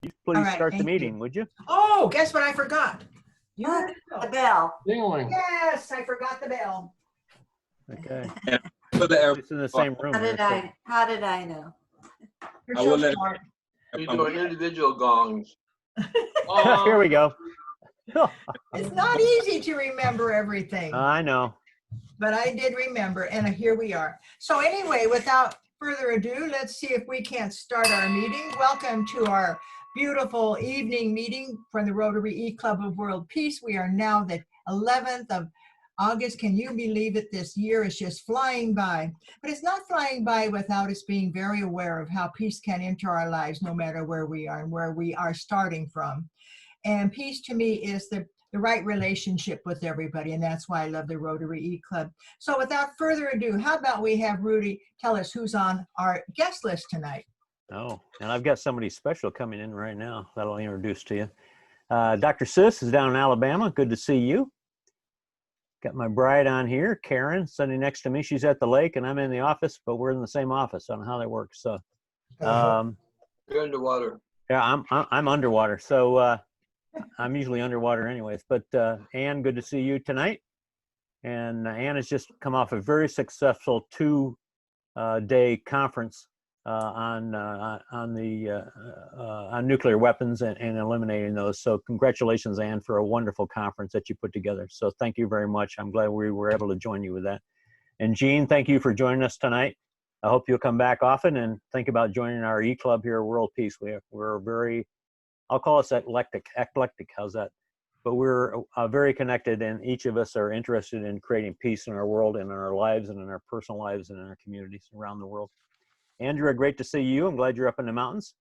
You All please right, start the thank meeting, you. would you? Oh, guess what I forgot? You The bell. Ding-a-ling. Yes, I forgot the bell. Okay. For the It's in the same room. How here, did so- I know? You're I so will let- smart. You're doing individual gongs. Here we go. It's not easy to remember everything, I know. but I did remember, and here we are. So anyway, without further ado, let's see if we can't start our meeting. Welcome to our beautiful evening meeting from the Rotary E-Club of World Peace. We are now the 11th of August. Can you believe it? This year is just flying by. But it's not flying by without us being very aware of how peace can enter our lives no matter where we are and where we are starting from. And peace to me is the right relationship with everybody. And that's why I love the Rotary E-Club. So without further ado, how about we have Rudy tell us who's on our guest list tonight? Oh, and I've got somebody special coming in right now that I'll introduce to you. Dr. Sis is down in Alabama. Good to see you. Got my bride on here, Karen, sitting next to me. She's at the lake and I'm in the office, but we're in the same office. I don't know how that works. So, You're underwater. yeah, I'm underwater. So I'm usually underwater anyways. But Ann, good to see you tonight. And Ann has just come off a very successful two-day conference on nuclear weapons and eliminating those. So congratulations, Ann, for a wonderful conference that you put together. So thank you very much. I'm glad we were able to join you with that. And Jean, thank you for joining us tonight. I hope you'll come back often and think about joining our E-Club here at World Peace. We're very, I'll call us eclectic. How's that? But we're very connected, and each of us are interested in creating peace in our world and in our lives and in our personal lives and in our communities around the world. Andrea, great to see you. I'm glad you're up in the mountains.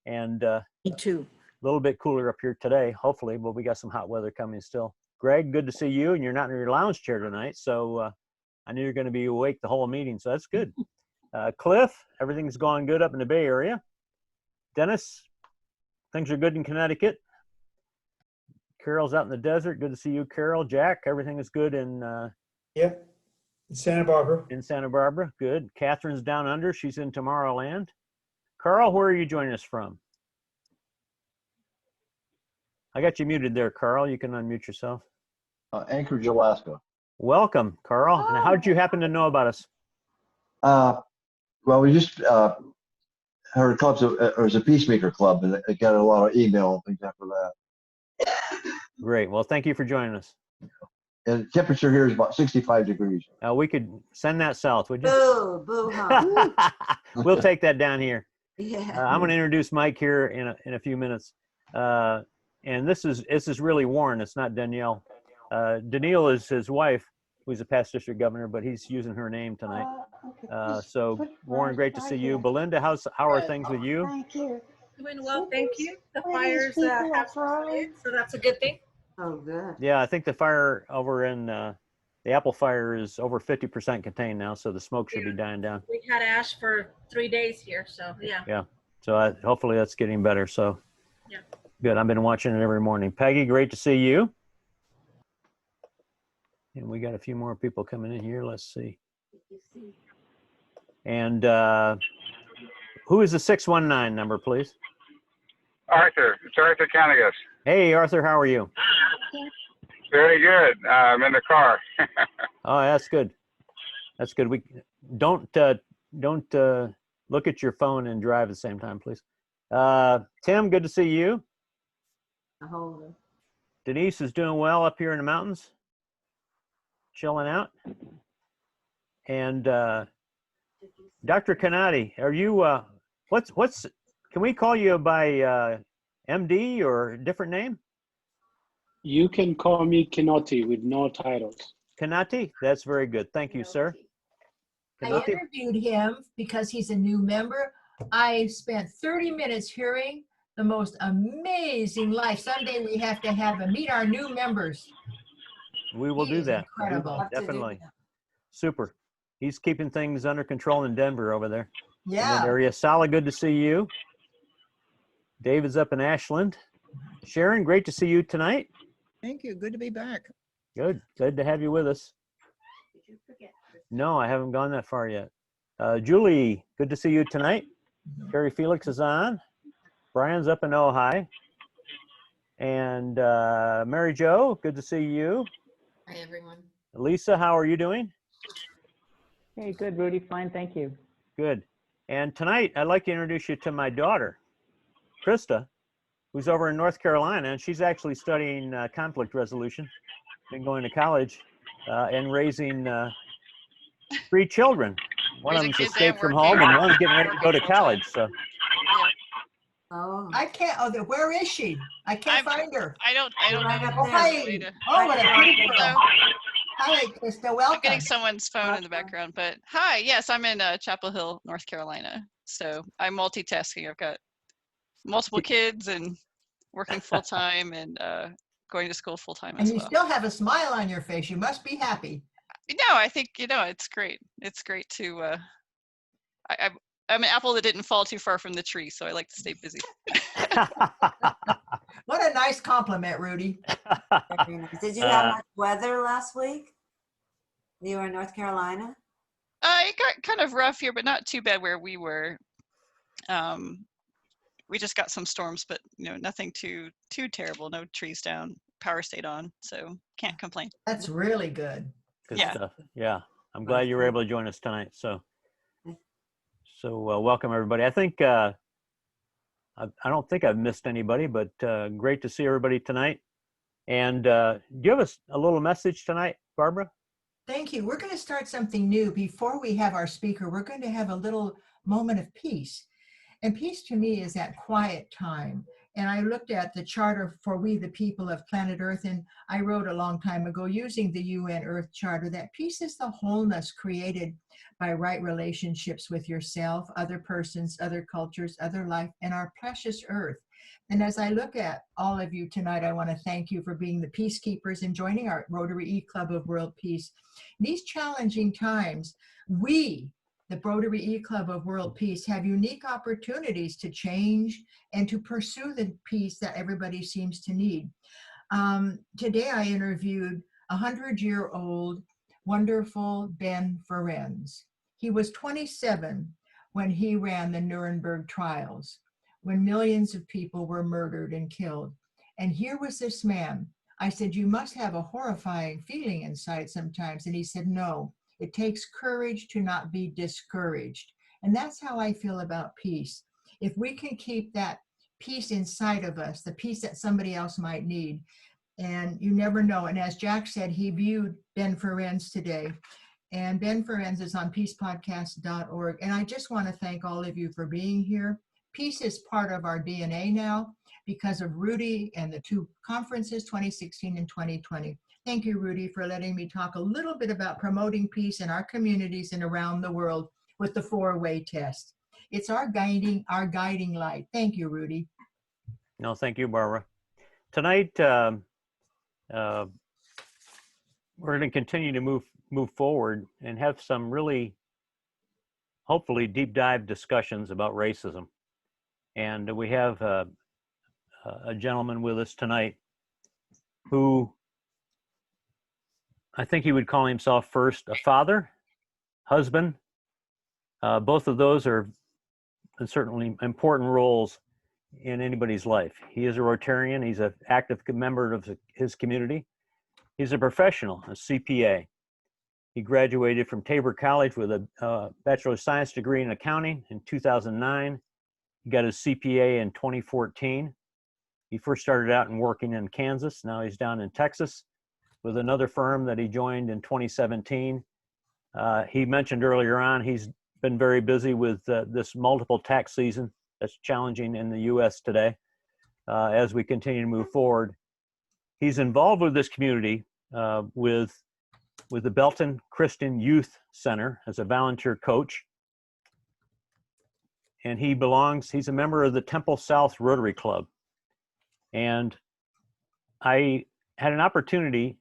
And Me too. a little bit cooler up here today, hopefully, but we got some hot weather coming still. Greg, good to see you. And you're not in your lounge chair tonight, so I knew you're going to be awake the whole meeting, so that's good. Cliff, everything's going good up in the Bay Area. Dennis, things are good in Connecticut. Carol's out in the desert. Good to see you, Carol. Jack, everything is good in Yep, in Santa Barbara. in Santa Barbara. Good. Catherine's down under. She's in Tomorrowland. Carl, where are you joining us from? I got you muted there, Carl. You can unmute yourself. Anchorage, Alaska. Welcome, Carl. And how did you happen to know about us? Well, we just heard there's a peacemaker club, and I got a lot of email and things after that. Great. Well, thank you for joining us. And the temperature here is about 65 degrees. We could send that south, would you? Boo, boo, huh? We'll take that down here. Yeah. I'm going to introduce Mike here in a few minutes. And this is really Warren. It's not Danielle. Danielle is his wife, who's a past district governor, but he's using her name tonight. So Warren, great to see you. Belinda, how are things with you? Thank you. Doing well, thank you. The Where these fires people have are from? subsided, so that's a good thing. Oh, good. Yeah, I think the fire over in the Apple fire is over 50% contained now, so the smoke should be dying down. We had ash for 3 days here, so yeah. Yeah, so hopefully that's getting better. So Yeah. good. I've been watching it every morning. Peggy, great to see you. And we got a few more people coming in here. Let's see. And who is the 619 number, please? Arthur. It's Arthur Canagas. Hey, Arthur, how are you? Very good. I'm in the car. Oh, that's good. That's good. We don't look at your phone and drive at the same time, please. Tim, good to see you. Hold on. Denise is doing well up here in the mountains, chilling out. And Dr. Kanati, are you can we call you by MD or a different name? You can call me Kinoti with no titles. Kanati? That's very good. Thank you, sir. I Kanati? interviewed him because he's a new member. I spent 30 minutes hearing the most amazing life. Someday we have to have meet our new members. We will He do is that. incredible. Definitely. Super. He's keeping things under control in Denver over there. In that Yeah. area. Sala, good to see you. David's up in Ashland. Sharon, great to see you tonight. Thank you. Good to be back. Good. Good to have you with us. No, I haven't gone that far yet. Julie, good to see you tonight. Terry Felix is on. Brian's up in Ojai. And Mary Jo, good to see you. Hi, everyone. Lisa, how are you doing? Hey, good, Rudy. Fine, thank you. Good. And tonight, I'd like to introduce you to my daughter, Krista, who's over in North Carolina, and she's actually studying conflict resolution, been going to college, and raising 3 children. One of them's escaped from home, and one's getting ready to go to college. So. Oh, I can't, where is she? I can't find her. I don't right know. up Oh, there. hi. Oh, what a pretty girl. Hi, Krista, welcome. I'm getting someone's phone in the background, but hi, yes, I'm in Chapel Hill, North Carolina. So I'm multitasking. I've got multiple kids and working full time and going to school full time as And you well. still have a smile on your face. You must be happy. No, I think, it's great. It's great to, I'm an apple that didn't fall too far from the tree, so I like to stay busy. What a nice compliment, Rudy. Very nice. Did you have much weather last week? You were in North Carolina? It got kind of rough here, but not too bad where we were. We just got some storms, but nothing too terrible. No trees down, power stayed on, so can't complain. That's really good. Good stuff. Yeah, I'm glad you were able to join us tonight. So welcome everybody. I think I don't think I've missed anybody, but great to see everybody tonight. And do you have a little message tonight, Barbara? Thank you. We're going to start something new. Before we have our speaker, we're going to have a little moment of peace. And peace to me is that quiet time. And I looked at the Charter for We the People of Planet Earth, and I wrote a long time ago using the UN Earth Charter that peace is the wholeness created by right relationships with yourself, other persons, other cultures, other life, and our precious Earth. And as I look at all of you tonight, I want to thank you for being the peacekeepers and joining our Rotary E Club of World Peace. These challenging times, we, the Rotary E Club of World Peace, have unique opportunities to change and to pursue the peace that everybody seems to need. Today I interviewed a 100-year-old wonderful Ben Ferencz. He was 27 when he ran the Nuremberg trials, when millions of people were murdered and killed. And here was this man. I said, you must have a horrifying feeling inside sometimes. And he said, no, it takes courage to not be discouraged. And that's how I feel about peace. If we can keep that peace inside of us, the peace that somebody else might need, and you never know. And as Jack said, he viewed Ben Ferencz today. And Ben Ferencz is on peacepodcast.org. And I just want to thank all of you for being here. Peace is part of our DNA now because of Rudy and the 2 conferences, 2016 and 2020. Thank you, Rudy, for letting me talk a little bit about promoting peace in our communities and around the world with the 4-way test. It's our guiding light. Thank you, Rudy. No, thank you, Barbara. Tonight, we're going to continue to move forward and have some really, hopefully, deep dive discussions about racism. And we have a gentleman with us tonight who I think he would call himself first a father, husband. Both of those are certainly important roles in anybody's life. He is a Rotarian. He's an active member of his community. He's a professional, a CPA. He graduated from Tabor College with a Bachelor of Science degree in accounting in 2009. He got his CPA in 2014. He first started out working in Kansas. Now he's down in Texas with another firm that he joined in 2017. He mentioned earlier on he's been very busy with this multiple tax season that's challenging in the U.S. today as we continue to move forward. He's involved with this community with the Belton Christian Youth Center as a volunteer coach. And he's a member of the Temple South Rotary Club. And I had an opportunity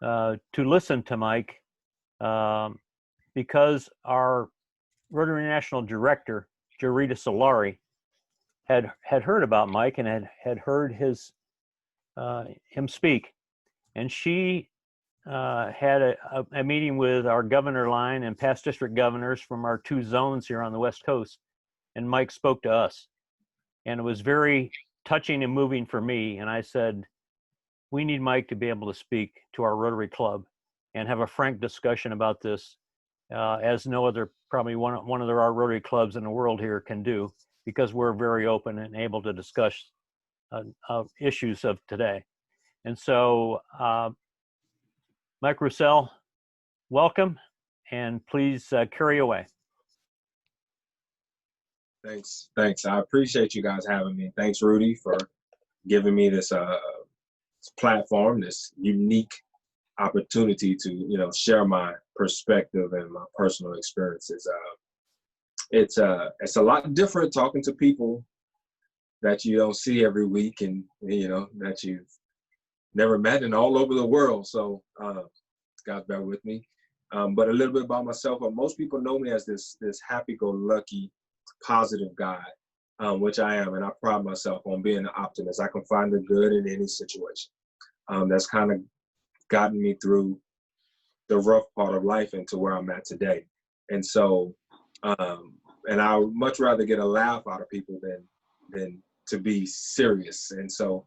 to listen to Mike because our Rotary National Director, Jarita Solari, had heard about Mike and had heard him speak. And she had a meeting with our governor line and past district governors from our 2 zones here on the West Coast. And Mike spoke to us. And it was very touching and moving for me. And I said, we need Mike to be able to speak to our Rotary Club and have a frank discussion about this, as no other, probably one of our Rotary clubs in the world here can do, because we're very open and able to discuss issues of today. And so, Mike Rousell, welcome, and please carry away. Thanks. I appreciate you guys having me. Thanks, Rudy, for giving me this platform, this unique opportunity to, share my perspective and my personal experiences. It's a lot different talking to people that you don't see every week and, that you've never met and all over the world. So, guys, bear with me. But a little bit about myself. Most people know me as this happy-go-lucky, positive guy, which I am, and I pride myself on being an optimist. I can find the good in any situation. That's kind of gotten me through the rough part of life and to where I'm at today. And so, and I would much rather get a laugh out of people than to be serious. And so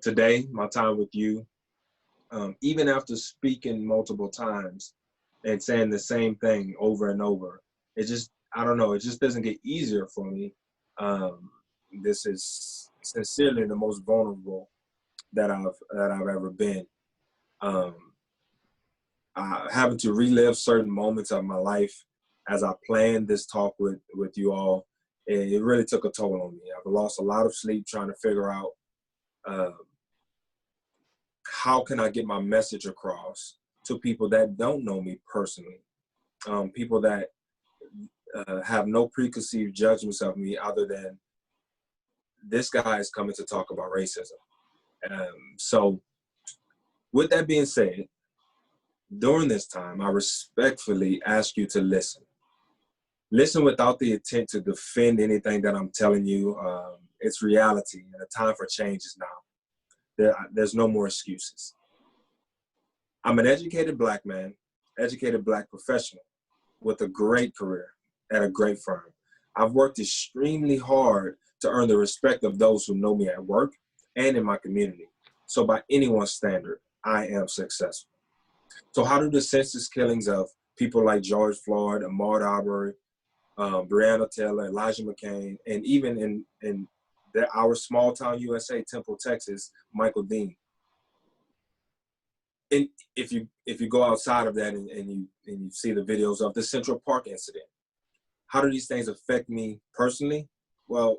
today, my time with you, even after speaking multiple times and saying the same thing over and over, it just, I don't know, it just doesn't get easier for me. This is sincerely the most vulnerable that I've ever been. Having to relive certain moments of my life as I planned this talk with you all, it really took a toll on me. I've lost a lot of sleep trying to figure out how can I get my message across to people that don't know me personally, people that have no preconceived judgments of me other than this guy is coming to talk about racism. So with that being said, during this time, I respectfully ask you to listen. Listen without the intent to defend anything that I'm telling you. It's reality, and the time for change is now. There's no more excuses. I'm an educated Black man, educated Black professional with a great career at a great firm. I've worked extremely hard to earn the respect of those who know me at work and in my community. So by anyone's standard, I am successful. So how do the senseless killings of people like George Floyd, Ahmaud Arbery, Breonna Taylor, Elijah McCain, and even in our small town USA, Temple, Texas, Michael Dean. And if you go outside of that and you see the videos of the Central Park incident, how do these things affect me personally? Well,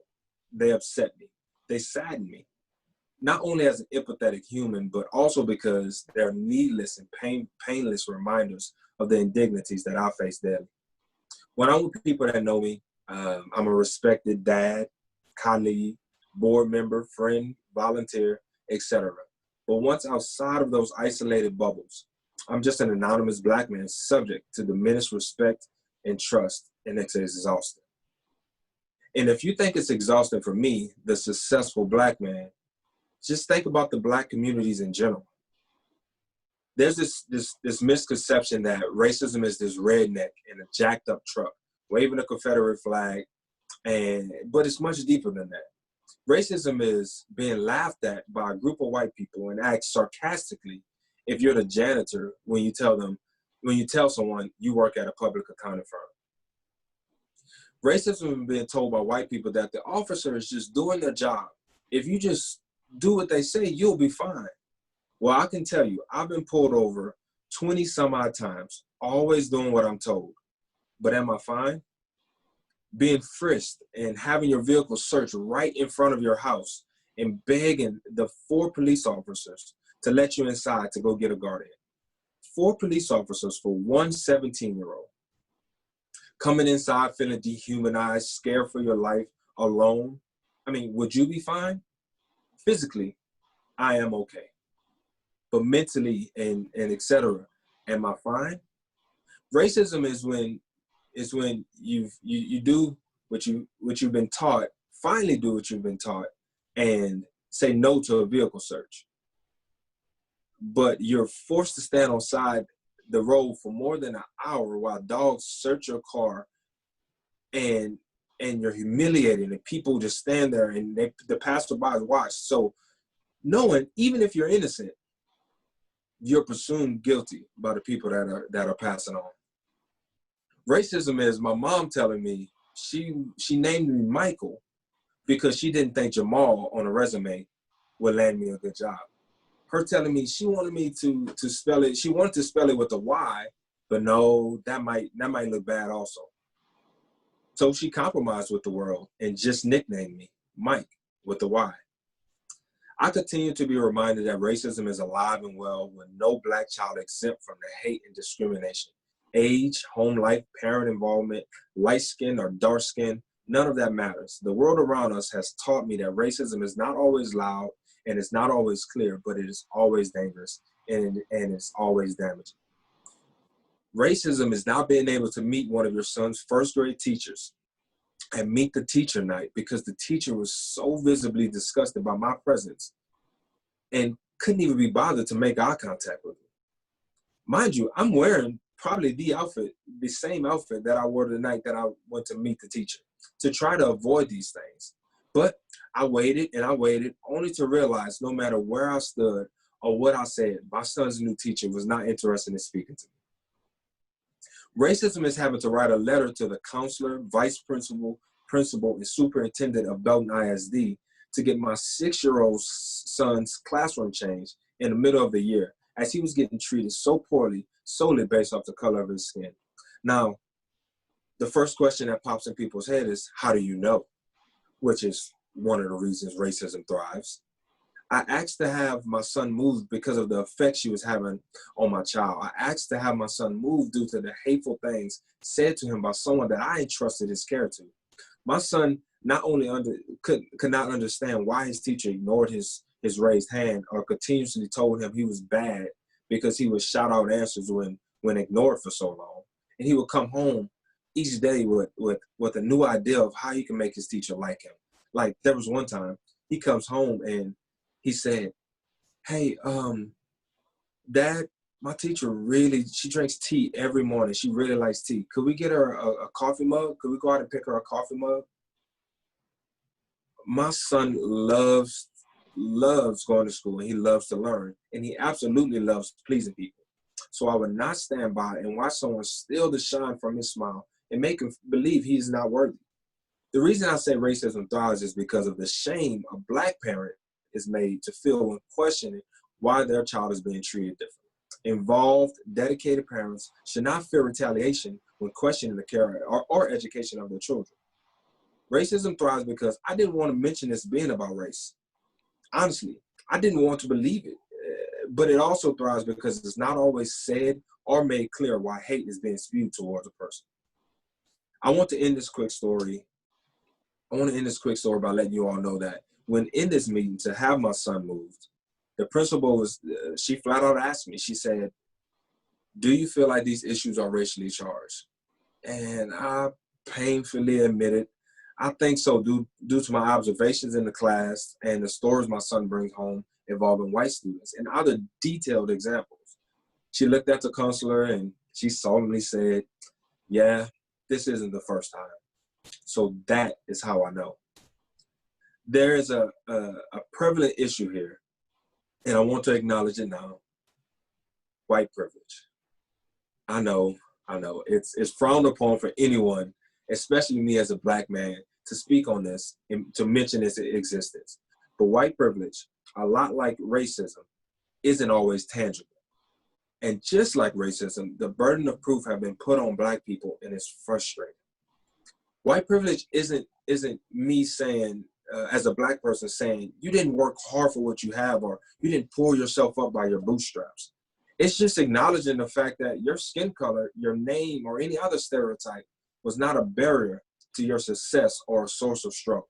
they upset me. They sadden me. Not only as an empathetic human, but also because they're needless and painless reminders of the indignities that I face daily. When I'm with people that know me, I'm a respected dad, colleague, board member, friend, volunteer, etc. But once outside of those isolated bubbles, I'm just an anonymous Black man subject to diminished respect and trust, and it's exhausting. And if you think it's exhausting for me, the successful Black man, just think about the Black communities in general. There's this misconception that racism is this redneck in a jacked up truck, waving a Confederate flag, but it's much deeper than that. Racism is being laughed at by a group of white people and act sarcastically if you're the janitor when you tell someone you work at a public accounting firm. Racism is being told by white people that the officer is just doing their job. If you just do what they say, you'll be fine. Well, I can tell you, I've been pulled over 20 some odd times, always doing what I'm told. But am I fine? Being frisked and having your vehicle searched right in front of your house and begging the 4 police officers to let you inside to go get a guardian. 4 police officers for one 17-year-old. Coming inside feeling dehumanized, scared for your life, alone. I mean, would you be fine? Physically, I am okay. But mentally and etc., am I fine? Racism is when you do what you've been taught, finally do what you've been taught, and say no to a vehicle search. But you're forced to stand on side the road for more than an hour while dogs search your car and and you're humiliated, and people just stand there and the passerbys watch. So knowing, even if you're innocent, you're presumed guilty by the people that are passing on. Racism is my mom telling me she named me Michael because she didn't think Jamal on a resume would land me a good job. Her telling me she wanted me to spell it. She wanted to spell it with a Y, but no, that might look bad also. So she compromised with the world and just nicknamed me Mike with the Y. I continue to be reminded that racism is alive and well with no Black child exempt from the hate and discrimination. Age, home life, parent involvement, light skin or dark skin, none of that matters. The world around us has taught me that racism is not always loud and it's not always clear, but it is always dangerous and it's always damaging. Racism is not being able to meet one of your son's first grade teachers and meet the teacher night because the teacher was so visibly disgusted by my presence and couldn't even be bothered to make eye contact with me. Mind you, I'm wearing probably the same outfit that I wore the night that I went to meet the teacher to try to avoid these things. But I waited and I waited only to realize no matter where I stood or what I said, my son's new teacher was not interested in speaking to me. Racism is having to write a letter to the counselor, vice principal, and superintendent of Belton ISD to get my 6-year-old son's classroom changed in the middle of the year as he was getting treated so poorly solely based off the color of his skin. Now, the first question that pops in people's head is, how do you know? Which is one of the reasons racism thrives. I asked to have my son moved because of the effect she was having on my child. I asked to have my son moved due to the hateful things said to him by someone that I entrusted his care to. My son not only could not understand why his teacher ignored his raised hand or continuously told him he was bad because he would shout out answers when ignored for so long. And he would come home each day with a new idea of how he can make his teacher like him. Like there was one time he comes home and he said, hey, Dad, my teacher she drinks tea every morning. She really likes tea. Could we get her a coffee mug? Could we go out and pick her a coffee mug? My son loves going to school and he loves to learn and he absolutely loves pleasing people. So I would not stand by and watch someone steal the shine from his smile and make him believe he's not worthy. The reason I say racism thrives is because of the shame a Black parent is made to feel when questioning why their child is being treated differently. Involved, dedicated parents should not fear retaliation when questioning the care or education of their children. Racism thrives because I didn't want to mention this being about race. Honestly, I didn't want to believe it, but it also thrives because it's not always said or made clear why hate is being spewed towards a person. I want to end this quick story by letting you all know that when in this meeting to have my son moved, the principal she flat out asked me, she said, do you feel like these issues are racially charged? And I painfully admitted, I think so due to my observations in the class and the stories my son brings home involving white students and other detailed examples. She looked at the counselor and she solemnly said, yeah, this isn't the first time. So that is how I know. There is a prevalent issue here, and I want to acknowledge it now. White privilege. I know. It's frowned upon for anyone, especially me as a Black man, to speak on this and to mention its existence. But white privilege, a lot like racism, isn't always tangible. And just like racism, the burden of proof have been put on Black people, and it's frustrating. White privilege isn't me saying, as a Black person saying, you didn't work hard for what you have, or you didn't pull yourself up by your bootstraps. It's just acknowledging the fact that your skin color, your name, or any other stereotype was not a barrier to your success or a source of struggle.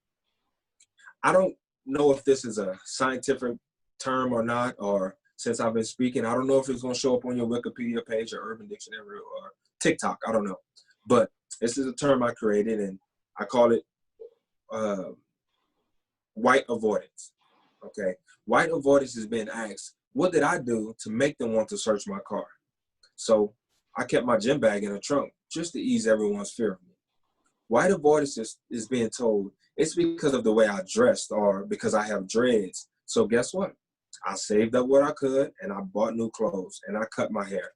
I don't know if this is a scientific term or not, or since I've been speaking, I don't know if it's going to show up on your Wikipedia page or Urban Dictionary or TikTok. I don't know. But this is a term I created, and I call it white avoidance. Okay. White avoidance is being asked, what did I do to make them want to search my car? So I kept my gym bag in the trunk just to ease everyone's fear of me. White avoidance is being told it's because of the way I dressed or because I have dreads. So guess what? I saved up what I could and I bought new clothes and I cut my hair.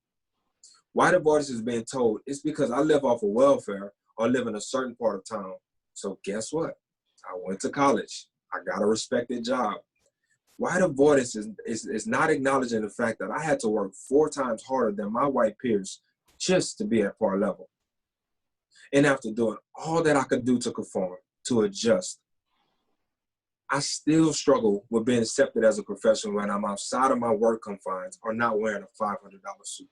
White avoidance is being told it's because I live off of welfare or live in a certain part of town. So guess what? I went to college. I got a respected job. White avoidance is not acknowledging the fact that I had to work 4 times harder than my white peers just to be at par level. And after doing all that I could do to conform, to adjust, I still struggle with being accepted as a professional when I'm outside of my work confines or not wearing a $500 suit.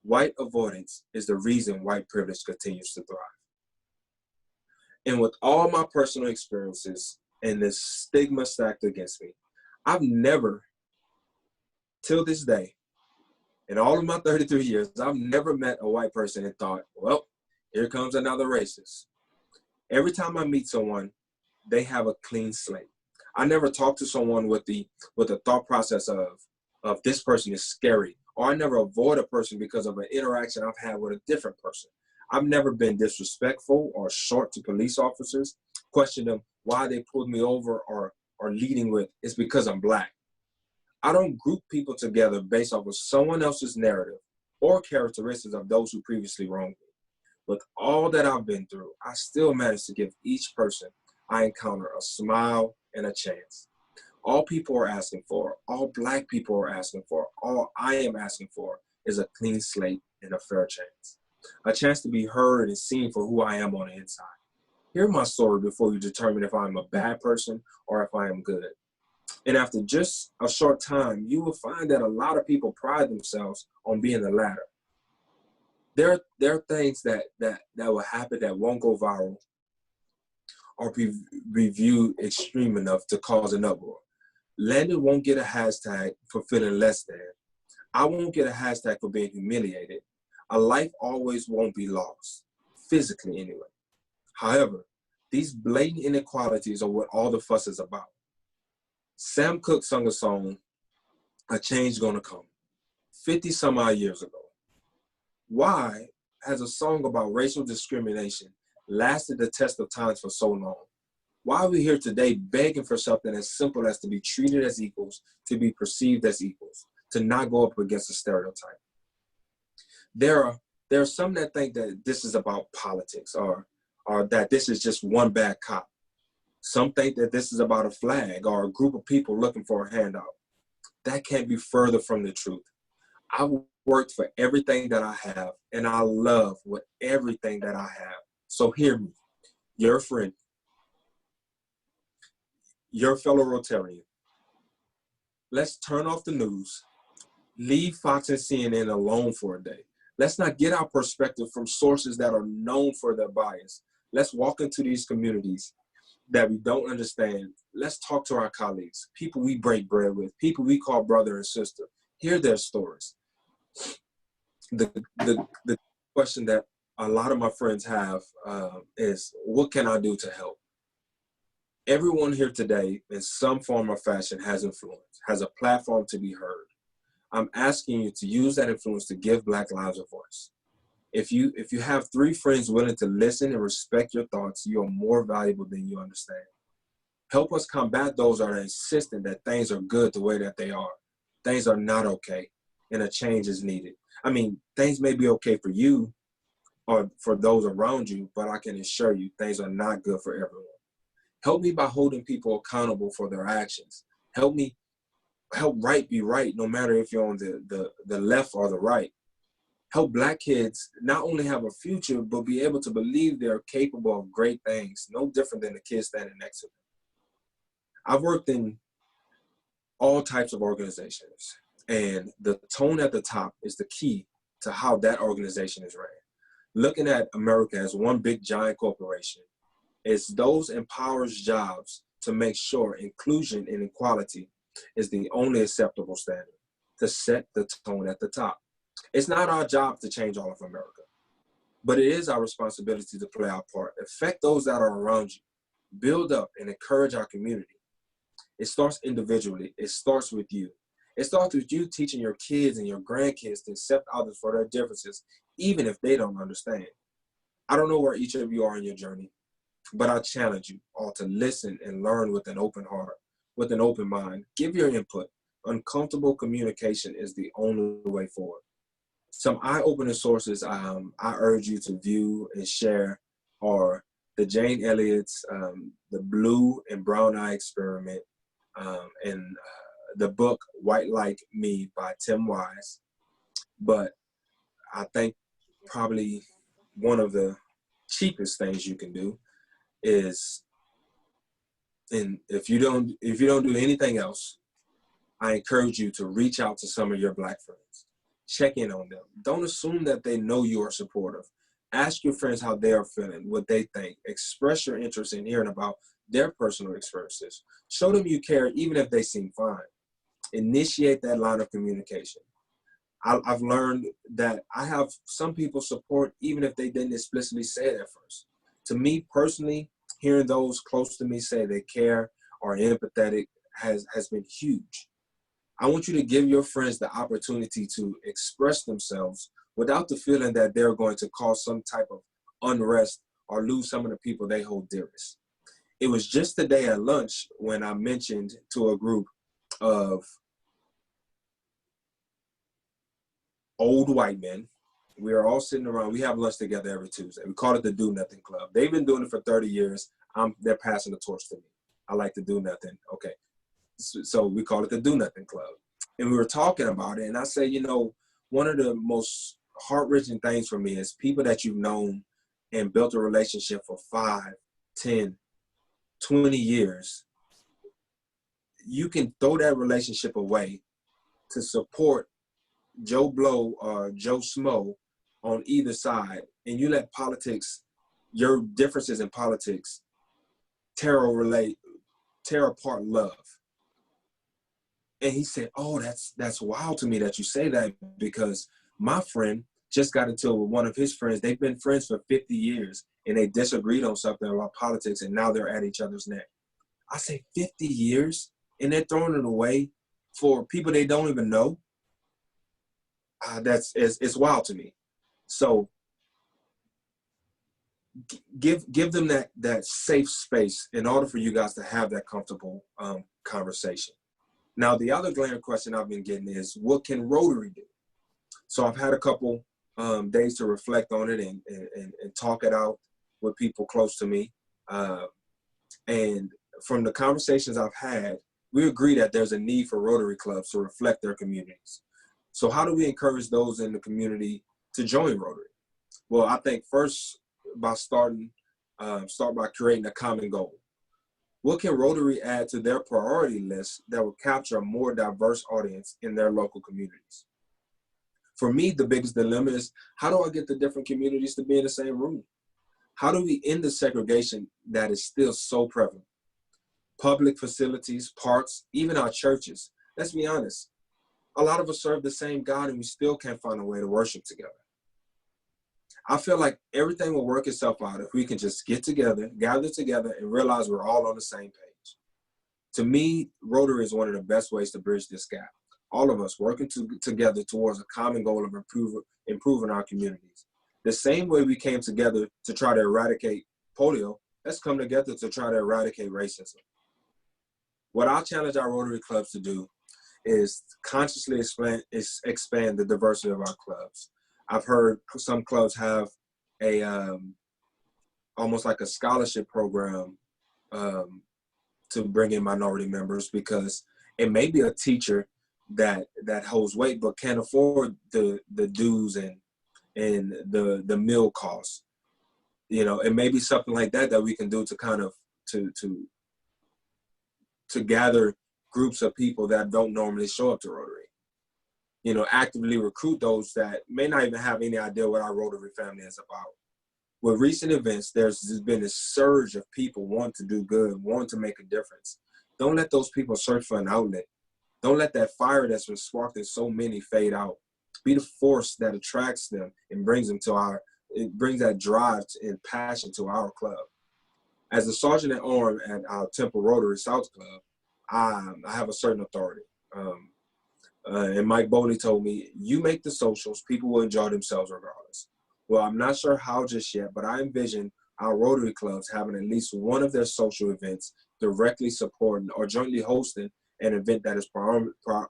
White avoidance is the reason white privilege continues to thrive. And with all my personal experiences and this stigma stacked against me, I've never, till this day, in all of my 33 years, I've never met a white person and thought, well, here comes another racist. Every time I meet someone, they have a clean slate. I never talk to someone with the thought process of this person is scary, or I never avoid a person because of an interaction I've had with a different person. I've never been disrespectful or short to police officers, question them why they pulled me over, or leading with, it's because I'm Black. I don't group people together based off of someone else's narrative or characteristics of those who previously wronged me. With all that I've been through, I still manage to give each person I encounter a smile and a chance. All people are asking for, all Black people are asking for, all I am asking for is a clean slate and a fair chance. A chance to be heard and seen for who I am on the inside. Hear my story before you determine if I'm a bad person or if I am good. And after just a short time, you will find that a lot of people pride themselves on being the latter. There are things that will happen that won't go viral or be viewed extreme enough to cause an uproar. Landon won't get a hashtag for feeling less than. I won't get a hashtag for being humiliated. A life always won't be lost, physically anyway. However, these blatant inequalities are what all the fuss is about. Sam Cooke sung a song, "A Change Gonna Come," 50 some odd years ago. Why has a song about racial discrimination lasted the test of times for so long? Why are we here today begging for something as simple as to be treated as equals, to be perceived as equals, to not go up against a stereotype? There are some that think that this is about politics or that this is just one bad cop. Some think that this is about a flag or a group of people looking for a handout. That can't be further from the truth. I've worked for everything that I have, and I love with everything that I have. So hear me, your friend, your fellow Rotarian. Let's turn off the news, leave Fox and CNN alone for a day. Let's not get our perspective from sources that are known for their bias. Let's walk into these communities that we don't understand. Let's talk to our colleagues, people we break bread with, people we call brother and sister. Hear their stories. The question that a lot of my friends have is, what can I do to help? Everyone here today, in some form or fashion, has influence, has a platform to be heard. I'm asking you to use that influence to give Black lives a voice. If you have 3 friends willing to listen and respect your thoughts, you are more valuable than you understand. Help us combat those that are insistent that things are good the way that they are. Things are not okay, and a change is needed. I mean, things may be okay for you or for those around you, but I can assure you things are not good for everyone. Help me by holding people accountable for their actions. Help right be right, no matter if you're on the left or the right. Help Black kids not only have a future, but be able to believe they're capable of great things, no different than the kids standing next to them. I've worked in all types of organizations, and the tone at the top is the key to how that organization is ran. Looking at America as one big giant corporation, it's those empowers jobs to make sure inclusion and equality is the only acceptable standard, to set the tone at the top. It's not our job to change all of America, but it is our responsibility to play our part, affect those that are around you, build up and encourage our community. It starts individually. It starts with you. It starts with you teaching your kids and your grandkids to accept others for their differences, even if they don't understand. I don't know where each of you are in your journey, but I challenge you all to listen and learn with an open heart, with an open mind. Give your input. Uncomfortable communication is the only way forward. Some eye-opening sources I urge you to view and share are the Jane Elliott's The Blue and Brown Eye Experiment, and the book White Like Me by Tim Wise. But I think probably one of the cheapest things you can do is, and if you don't do anything else, I encourage you to reach out to some of your Black friends. Check in on them. Don't assume that they know you are supportive. Ask your friends how they are feeling, what they think. Express your interest in hearing about their personal experiences. Show them you care, even if they seem fine. Initiate that line of communication. I've learned that I have some people support even if they didn't explicitly say it at first. To me personally, hearing those close to me say they care or empathetic has been huge. I want you to give your friends the opportunity to express themselves without the feeling that they're going to cause some type of unrest or lose some of the people they hold dearest. It was just today at lunch when I mentioned to a group of old white men. We are all sitting around. We have lunch together every Tuesday. We call it the Do Nothing Club. They've been doing it for 30 years. They're passing the torch to me. I like to do nothing. Okay. So we call it the Do Nothing Club. And we were talking about it. And I say, you know, one of the most heart-wrenching things for me is people that you've known and built a relationship for 5, 10, 20 years. You can throw that relationship away to support Joe Blow or Joe Smo on either side, and you let politics, your differences in politics, tear apart love. And he said, oh, that's wild to me that you say that, because my friend just got into it with one of his friends. They've been friends for 50 years, and they disagreed on something about politics, and now they're at each other's neck. I say 50 years, and they're throwing it away for people they don't even know. It's wild to me. So give them that safe space in order for you guys to have that comfortable conversation. Now, the other glaring question I've been getting is, what can Rotary do? So I've had a couple days to reflect on it and talk it out with people close to me. And from the conversations I've had, we agree that there's a need for Rotary clubs to reflect their communities. So how do we encourage those in the community to join Rotary? Well, I think first by start by creating a common goal. What can Rotary add to their priority list that will capture a more diverse audience in their local communities? For me, the biggest dilemma is, how do I get the different communities to be in the same room? How do we end the segregation that is still so prevalent? Public facilities, parks, even our churches. Let's be honest. A lot of us serve the same God and we still can't find a way to worship together. I feel like everything will work itself out if we can just get together, gather together, and realize we're all on the same page. To me, Rotary is one of the best ways to bridge this gap. All of us working together towards a common goal of improving our communities. The same way we came together to try to eradicate polio, let's come together to try to eradicate racism. What I challenge our Rotary clubs to do is consciously expand the diversity of our clubs. I've heard some clubs have a almost like a scholarship program to bring in minority members, because it may be a teacher that holds weight but can't afford the dues and the meal costs. You know, it may be something like that we can do to kind of to gather groups of people that don't normally show up to Rotary. You know, actively recruit those that may not even have any idea what our Rotary family is about. With recent events, there's been a surge of people wanting to do good, wanting to make a difference. Don't let those people search for an outlet. Don't let that fire that's been sparked in so many fade out. Be the force that attracts them and brings them it brings that drive and passion to our club. As the sergeant at arms at our Temple Rotary South Club, I have a certain authority. And Mike Boley told me, you make the socials, people will enjoy themselves regardless. Well, I'm not sure how just yet, but I envision our Rotary clubs having at least one of their social events directly supporting or jointly hosting an event that is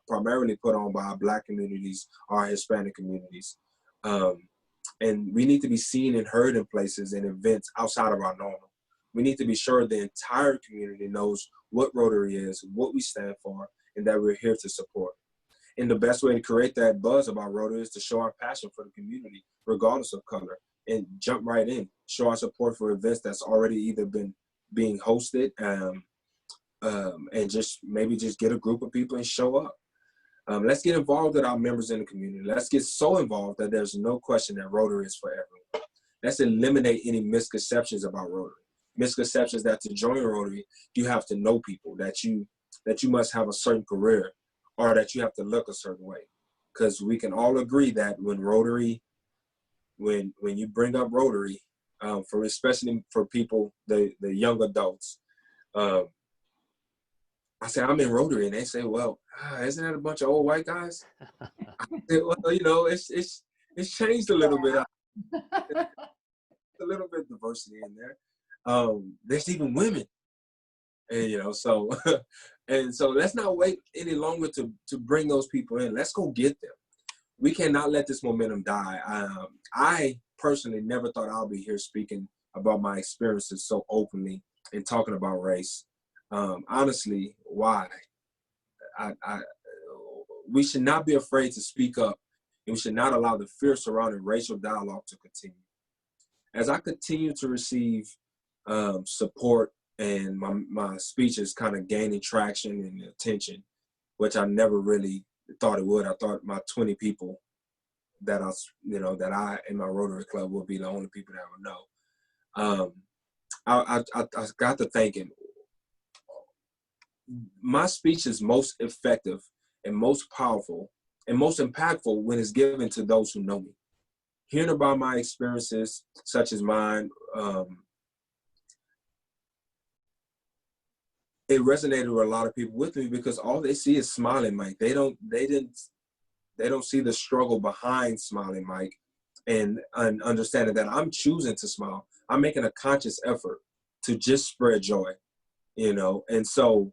primarily put on by our Black communities or Hispanic communities. And we need to be seen and heard in places and events outside of our normal. We need to be sure the entire community knows what Rotary is, what we stand for, and that we're here to support. And the best way to create that buzz about Rotary is to show our passion for the community, regardless of color, and jump right in, show our support for events that's already either been being hosted, and just maybe just get a group of people and show up. Let's get involved with our members in the community. Let's get so involved that there's no question that Rotary is for everyone. Let's eliminate any misconceptions about Rotary. Misconceptions that to join Rotary, you have to know people, that you must have a certain career, or that you have to look a certain way. Because we can all agree that when Rotary, when you bring up Rotary, especially for people, the young adults, I say, I'm in Rotary, and they say, well, isn't that a bunch of old white guys? I say, well, it's changed a little bit. A little bit of diversity in there. There's even women, and so and so let's not wait any longer to bring those people in. Let's go get them. We cannot let this momentum die. I personally never thought I'll be here speaking about my experiences so openly and talking about race. Honestly, why? We should not be afraid to speak up, and we should not allow the fear surrounding racial dialogue to continue. As I continue to receive support and my speech is kind of gaining traction and attention, which I never really thought it would. I thought my 20 people that I in my Rotary Club would be the only people that would know. I got to thinking, my speech is most effective and most powerful and most impactful when it's given to those who know me. Hearing about my experiences, such as mine, it resonated with a lot of people with me because all they see is Smiling Mike. They don't see the struggle behind Smiling Mike, and understanding that I'm choosing to smile. I'm making a conscious effort to just spread joy, And so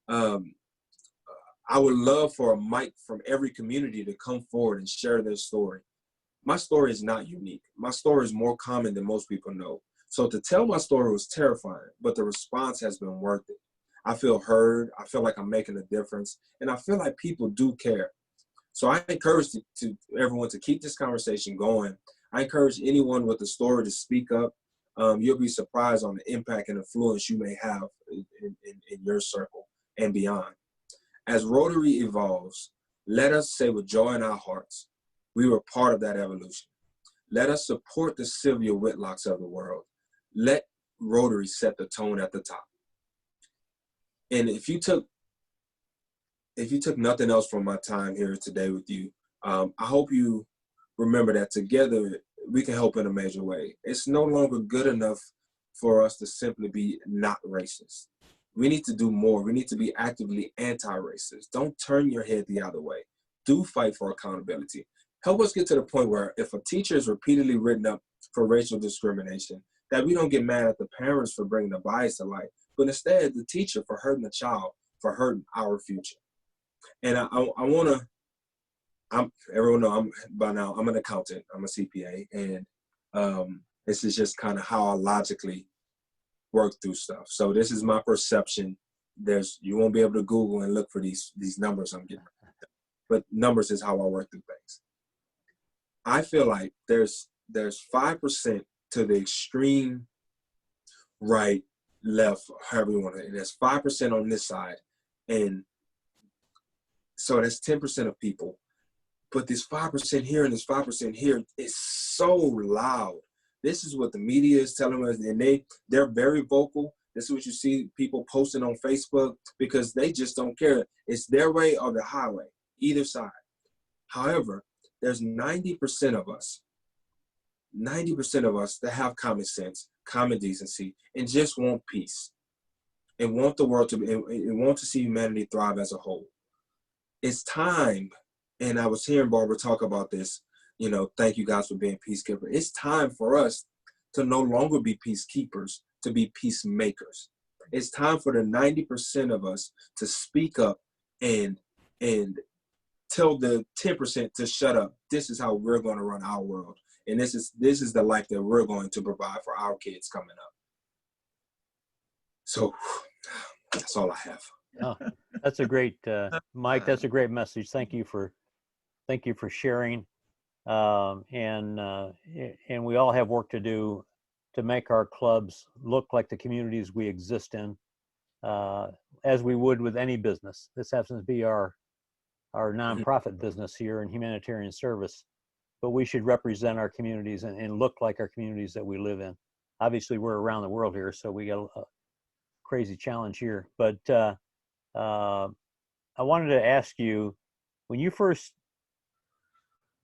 I would love for a Mike from every community to come forward and share their story. My story is not unique. My story is more common than most people know. So to tell my story was terrifying, but the response has been worth it. I feel heard. I feel like I'm making a difference. And I feel like people do care. So I encourage everyone to keep this conversation going. I encourage anyone with a story to speak up. You'll be surprised on the impact and influence you may have in your circle and beyond. As Rotary evolves, let us say with joy in our hearts, we were part of that evolution. Let us support the Sylvia Whitlocks of the world. Let Rotary set the tone at the top. And if you took nothing else from my time here today with you, I hope you remember that together we can help in a major way. It's no longer good enough for us to simply be not racist. We need to do more. We need to be actively anti-racist. Don't turn your head the other way. Do fight for accountability. Help us get to the point where if a teacher is repeatedly written up for racial discrimination, that we don't get mad at the parents for bringing the bias to light, but instead the teacher for hurting the child, for hurting our future. And everyone know by now, I'm an accountant, I'm a CPA, and this is just kind of how I logically work through stuff. So this is my perception. You won't be able to Google and look for these numbers I'm getting, but numbers is how I work through things. I feel like there's 5% to the extreme right, left, however you want to, and there's 5% on this side, and so that's 10% of people. But this 5% here and this 5% here is so loud. This is what the media is telling us, and they're very vocal. This is what you see people posting on Facebook because they just don't care. It's their way or the highway, either side. However, there's 90% of us that have common sense, common decency, and just want peace, and want the world and want to see humanity thrive as a whole. It's time, and I was hearing Barbara talk about this, thank you guys for being peacekeepers. It's time for us to no longer be peacekeepers, to be peacemakers. It's time for the 90% of us to speak up and tell the 10% to shut up. This is how we're going to run our world. And this is the life that we're going to provide for our kids coming up. So that's all I have. Oh, that's a great, Mike, that's a great message. Thank you for sharing. And we all have work to do to make our clubs look like the communities we exist in, as we would with any business. This happens to be our nonprofit business here in humanitarian service, but we should represent our communities and look like our communities that we live in. Obviously, we're around the world here, so we got a crazy challenge here. But I wanted to ask you, when you first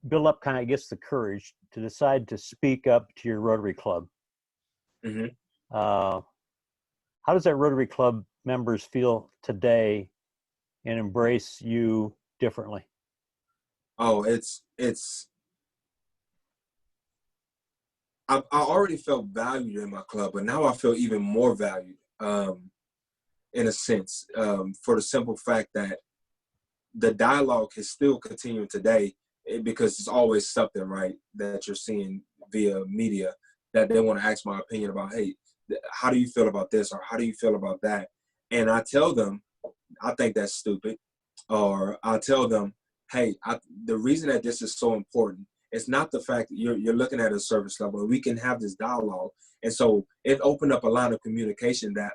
build up kind of, I guess, the courage to decide to speak up to your Rotary Club, how does that Rotary Club members feel today and embrace you differently? Oh, I already felt valued in my club, but now I feel even more valued, in a sense, for the simple fact that the dialogue is still continuing today, because it's always something, right, that you're seeing via media that they want to ask my opinion about. Hey, how do you feel about this, or how do you feel about that? And I tell them, I think that's stupid. Or I'll tell them, hey, the reason that this is so important, it's not the fact that you're looking at a service level. We can have this dialogue. And so it opened up a line of communication that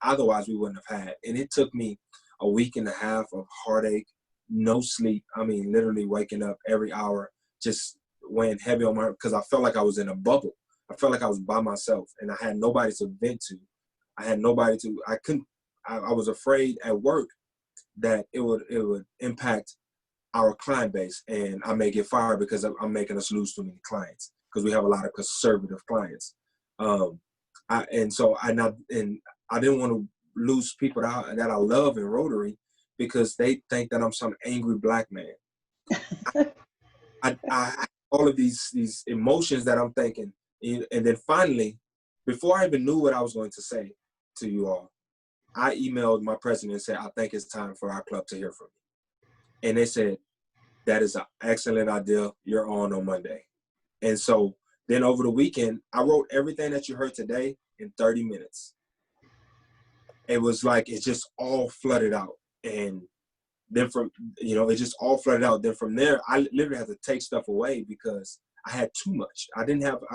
otherwise we wouldn't have had. And it took me a week and a half of heartache, no sleep. I mean, literally waking up every hour, just weighing heavy on because I felt like I was in a bubble. I felt like I was by myself, and I had nobody to vent to. I was afraid at work that it would impact our client base, and I may get fired because I'm making us lose too many clients, because we have a lot of conservative clients. I didn't want to lose people that I love in Rotary because they think that I'm some angry black man. I all of these emotions that I'm thinking, and then finally, before I even knew what I was going to say to you all, I emailed my president and said, I think it's time for our club to hear from you. And they said, that is an excellent idea. You're on Monday. And so then over the weekend, I wrote everything that you heard today in 30 minutes. It was like, it just all flooded out. And then it just all flooded out. Then from there, I literally had to take stuff away because I had too much. I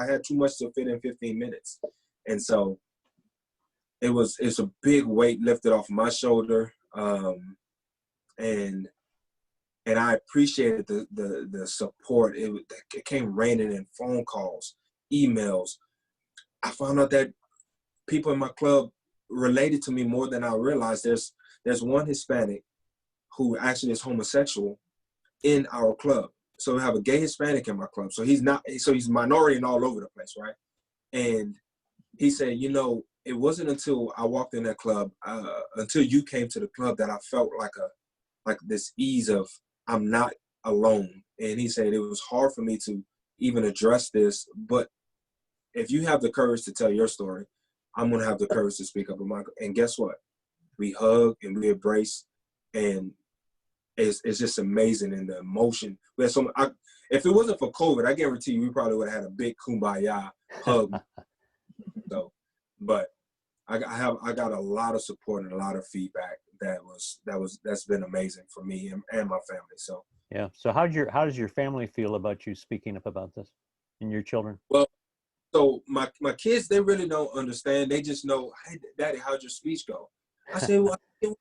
had too much to fit in 15 minutes. And so it's a big weight lifted off my shoulder. And I appreciated the support. It came raining in phone calls, emails. I found out that people in my club related to me more than I realized. There's one Hispanic who actually is homosexual in our club. So we have a gay Hispanic in my club. So he's minority and all over the place, right? And he said, it wasn't until I walked in that club, until you came to the club, that I felt like this ease of, I'm not alone. And he said it was hard for me to even address this, but if you have the courage to tell your story, I'm gonna have the courage to speak up. And guess what? We hug and we embrace, and it's just amazing. And the emotion. We had if it wasn't for COVID, I guarantee you we probably would have had a big kumbaya hug. So, but I got a lot of support and a lot of feedback that's been amazing for me and my family. So yeah. So how does your family feel about you speaking up about this, and your children? Well, so my kids, they really don't understand. They just know, hey, Daddy, how'd your speech go? I said,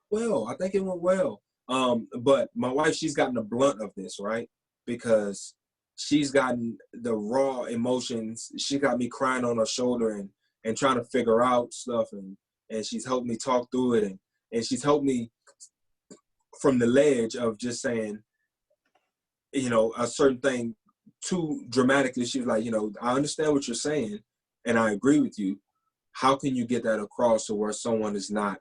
well, I think it went well. But my wife, she's gotten the blunt of this, right? Because she's gotten the raw emotions. She got me crying on her shoulder and trying to figure out stuff, and she's helped me talk through it, and she's helped me from the ledge of just saying, a certain thing too dramatically. She's like, I understand what you're saying, and I agree with you. How can you get that across to where someone is not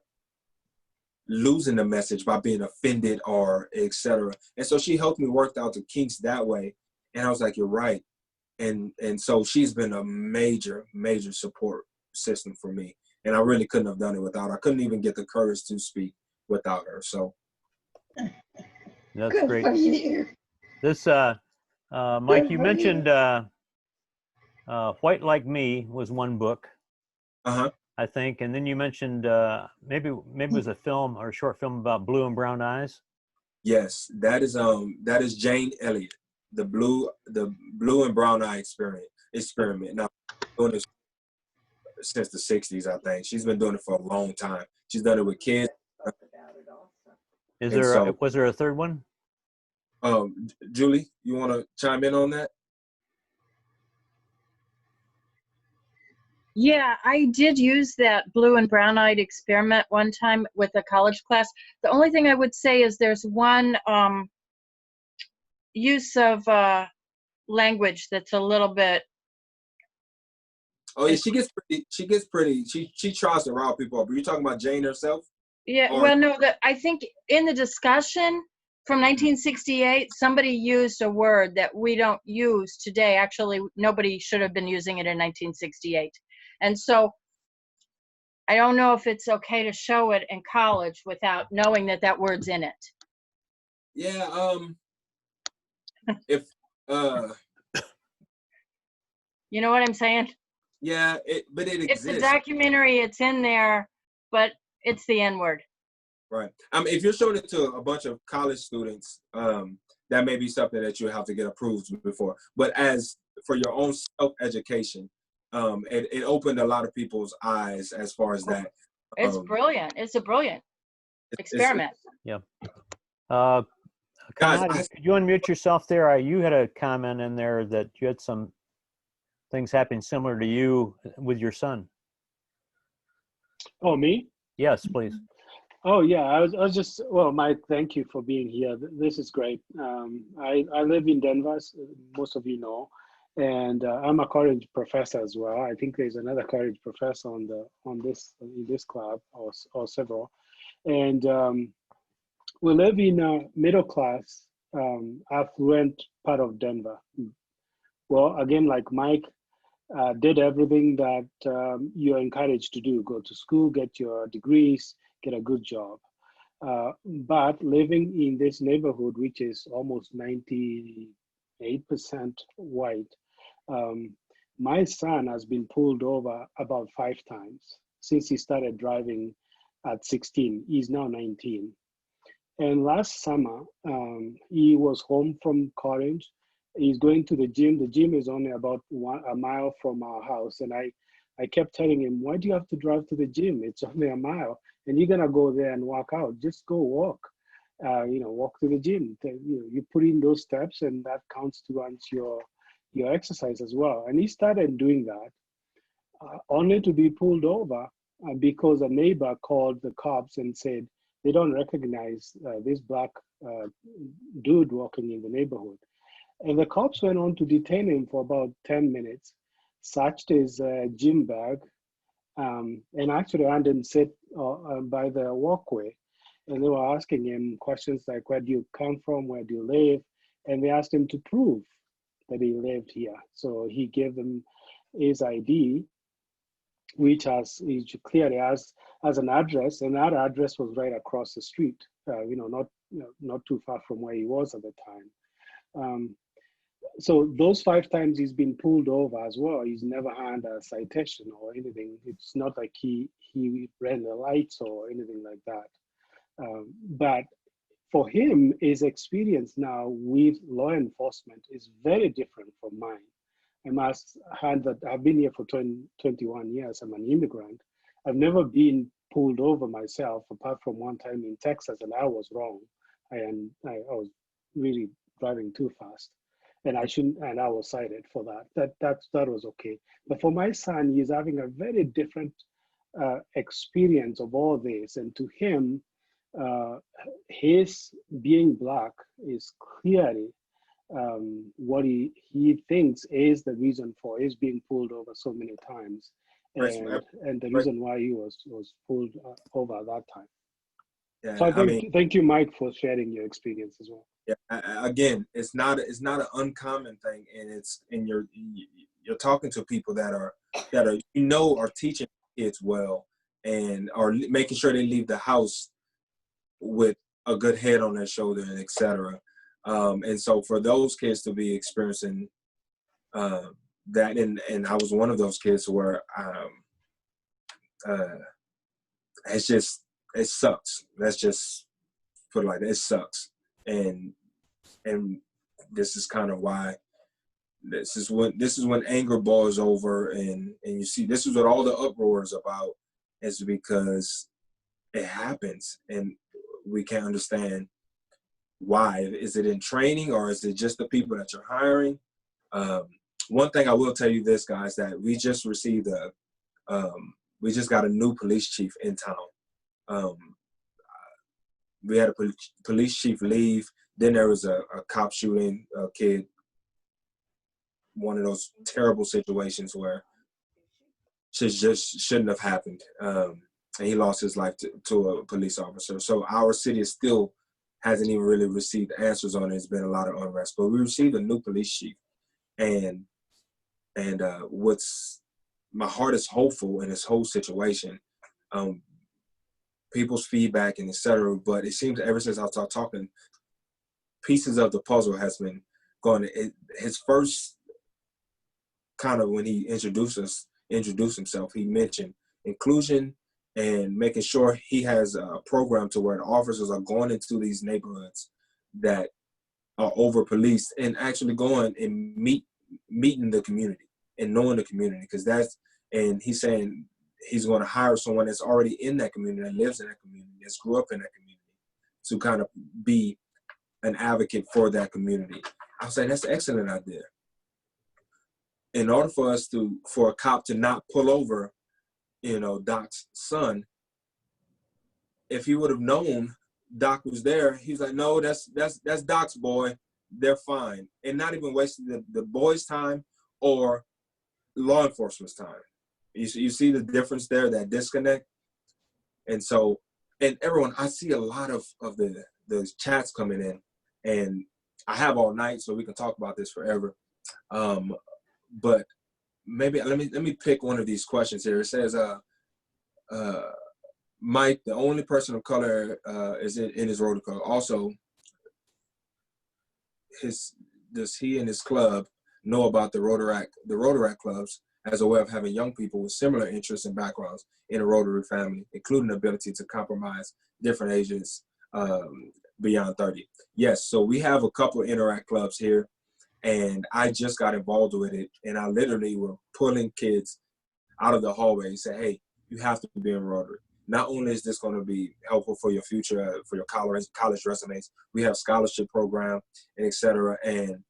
losing the message by being offended or etc.? And so she helped me work out the kinks that way. And I was like, you're right. And so she's been a major support system for me. And I really couldn't have done it without her. I couldn't even get the courage to speak without her. So That's Good great. for you. This, Mike, you mentioned White Like Me was one book, I think, and then you mentioned maybe it was a film or a short film about blue and brown eyes. yes, that is Jane Elliott, the blue and brown eye experiment. Now, doing this since the 60s, I think. She's been doing it for a long time. She's done it with kids. Was there a third one? Julie, you want to chime in on that? Yeah, I did use that blue and brown eyed experiment one time with a college class. The only thing I would say is there's one use of language that's a little bit. Oh yeah, she gets pretty. She tries to rile people up. Are you talking about Jane herself? Yeah, well, no, I think in the discussion from 1968, somebody used a word that we don't use today. Actually, nobody should have been using it in 1968. And so I don't know if it's okay to show it in college without knowing that that word's in it. Yeah, if you know what I'm saying? Yeah, but it exists. It's a documentary, it's in there, but it's the N-word. Right. If you're showing it to a bunch of college students, that may be something that you have to get approved before. But as for your own self-education, it opened a lot of people's eyes as far as that. It's brilliant. It's a brilliant experiment. Yeah. Guys, could you unmute yourself there? You had a comment in there that you had some things happening similar to you with your son. Oh, me? Yes, please. Oh yeah, I was just, well, Mike, thank you for being here. This is great. I live in Denver, as most of you know, and I'm a college professor as well. I think there's another college professor in this club or several, and we live in a middle class, affluent part of Denver. Well, again, like Mike, did everything that you're encouraged to do: go to school, get your degrees, get a good job. But living in this neighborhood, which is almost 98% white, my son has been pulled over about 5 times since he started driving at 16. He's now 19. And last summer, he was home from college. He's going to the gym. The gym is only about a mile from our house. And I kept telling him, why do you have to drive to the gym? It's only a mile. And you're gonna go there and walk out. Just go walk. Walk to the gym. You put in those steps, and that counts towards your exercise as well. And he started doing that, only to be pulled over because a neighbor called the cops and said they don't recognize this black dude walking in the neighborhood. And the cops went on to detain him for about 10 minutes, searched his gym bag, and actually had him sit by the walkway. And they were asking him questions like, where do you come from? Where do you live? And they asked him to prove that he lived here. So he gave them his ID, which clearly has an address, and that address was right across the street, not too far from where he was at the time. So those 5 times he's been pulled over as well. He's never had a citation or anything. It's not like he ran the lights or anything like that. But for him, his experience now with law enforcement is very different from mine. I must add that I've been here for 21 years. I'm an immigrant. I've never been pulled over myself, apart from one time in Texas, and I was wrong. I was really driving too fast. And I was cited for that. That was okay. But for my son, he's having a very different experience of all this. And to him, his being black is clearly what he thinks is the reason for his being pulled over so many times, and the reason why he was pulled over at that time. Yeah, So thank you, Mike, for sharing your experience as well. Yeah, again, it's not an uncommon thing, and you're talking to people that are are teaching kids well and are making sure they leave the house with a good head on their shoulder and etc. And so for those kids to be experiencing that, and I was one of those kids where it sucks. Let's just put it like that. It sucks, and this is kind of why this is when anger boils over, and you see this is what all the uproar is about, is because it happens and we can't understand why. Is it in training, or is it just the people that you're hiring? One thing I will tell you this, guys, that we just received we just got a new police chief in town. We had a police chief leave. Then there was a cop shooting a kid. One of those terrible situations where just shouldn't have happened. And he lost his life to a police officer. So our city still hasn't even really received answers on it. It's been a lot of unrest. But we received a new police chief. And my heart is hopeful in this whole situation. People's feedback and etc. But it seems ever since I started talking, pieces of the puzzle has been going. His first kind of, when he introduced himself, he mentioned inclusion and making sure he has a program to where the officers are going into these neighborhoods that are over policed and actually going and meeting the community and knowing the community, and he's saying he's going to hire someone that's already in that community, that lives in that community, that's grew up in that community, to kind of be an advocate for that community. I was saying that's an excellent idea. In order for a cop to not pull over, Doc's son, if he would have known Doc was there, he's like, no, that's Doc's boy. They're fine, and not even wasting the boy's time or law enforcement's time. You see the difference there, that disconnect. And so, and everyone, I see a lot of the chats coming in, and I have all night, so we can talk about this forever. But maybe let me pick one of these questions here. It says, Mike, the only person of color is in his Rotary Club. Also, does he and his club know about the Rotaract clubs as a way of having young people with similar interests and backgrounds in a Rotary family, including the ability to compromise different ages beyond 30? Yes, so we have a couple of Interact clubs here, and I just got involved with it, and I literally were pulling kids out of the hallway and say, hey, you have to be in Rotary. Not only is this going to be helpful for your future, for your college resumes, we have scholarship program and et cetera. And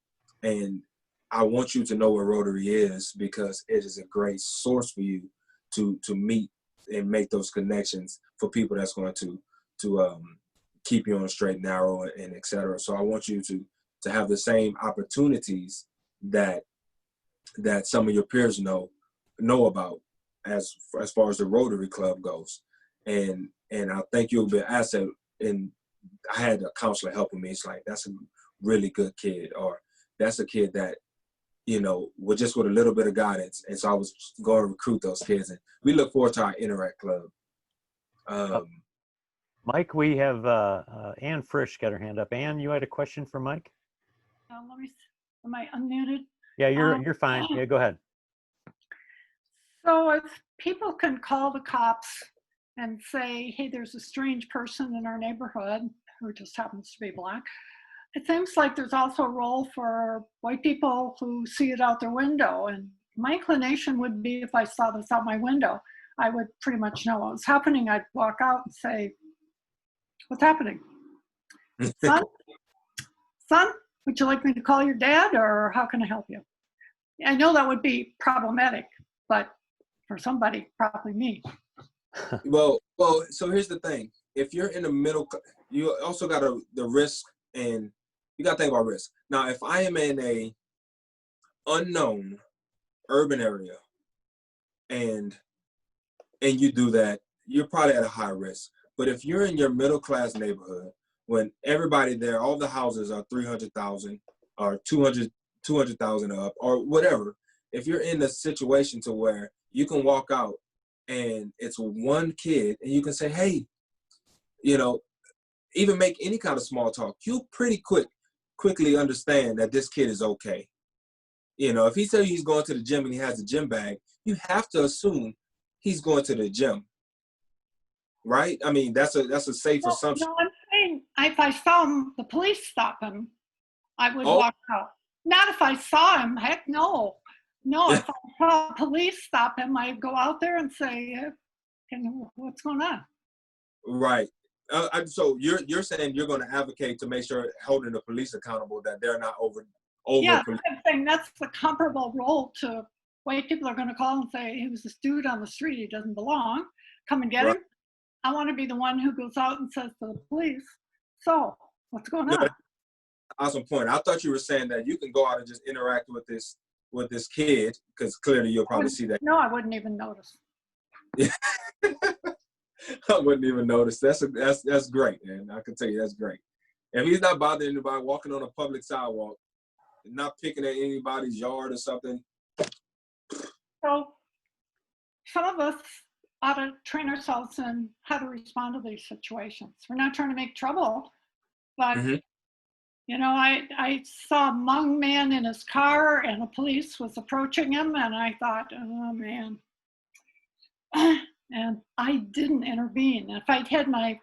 I want you to know what Rotary is, because it is a great source for you to meet and make those connections for people that's going to keep you on a straight and narrow and et cetera. So I want you to have the same opportunities that some of your peers know about as far as the Rotary Club goes. And I think you'll be an asset. And I had a counselor helping me. It's like, that's a really good kid, or that's a kid that, with just with a little bit of guidance. And so I was going to recruit those kids, and we look forward to our Interact Club. Mike, we have Ann Frisch got her hand up. Ann, you had a question for Mike? Let me. Am I unmuted? Yeah, you're fine. Yeah, go ahead. So if people can call the cops and say, hey, there's a strange person in our neighborhood who just happens to be Black, it seems like there's also a role for white people who see it out their window. And my inclination would be, if I saw this out my window, I would pretty much know what was happening. I'd walk out and say, what's happening? Son, would you like me to call your dad, or how can I help you? I know that would be problematic, but for somebody, probably me. Well, so here's the thing. If you're in the middle, you also got the risk, and you got to think about risk. Now, if I am in a unknown urban area and you do that, you're probably at a high risk. But if you're in your middle class neighborhood when everybody there, all the houses are 300,000 or 200,000 up or whatever. If you're in a situation to where you can walk out and it's one kid and you can say, hey, you know, even make any kind of small talk, you pretty quickly understand that this kid is okay. You know, if he tells you he's going to the gym and he has a gym bag, you have to assume he's going to the gym, right? I mean, that's a safe assumption. No, I'm saying if I saw him, the police stop him, I would Oh. walk out. Not if I saw him, heck no. No, if I saw police stop him, I'd go out there and say, what's going on? Right. So you're saying you're going to advocate to make sure holding the police accountable, that they're not over. Yeah, I'm saying that's the comparable role to white people are going to call and say, he was this dude on the street, he doesn't belong, come and get him. I want to be the one who goes out and says to the police, so what's going on? Awesome point. I thought you were saying that you can go out and just interact with this kid, because clearly you'll probably see that. No, I wouldn't even notice. I wouldn't even notice. That's great, man. I can tell you that's great. If he's not bothering anybody, walking on a public sidewalk, not picking at anybody's yard or something. So some of us ought to train ourselves in how to respond to these situations. We're not trying to make trouble, but you know, I saw a young man in his car and the police was approaching him, and I thought, oh man. And I didn't intervene. If I'd had my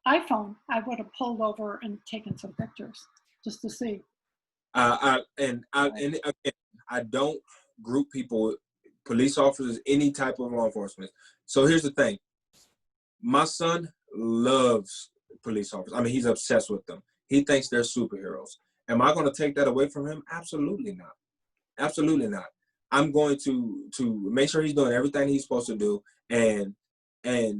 iPhone, I would have pulled over and taken some pictures just to see. And again, I don't group people, police officers, any type of law enforcement. So here's the thing. My son loves police officers. I mean, he's obsessed with them. He thinks they're superheroes. Am I going to take that away from him? Absolutely not. Absolutely not. I'm going to make sure he's doing everything he's supposed to do. And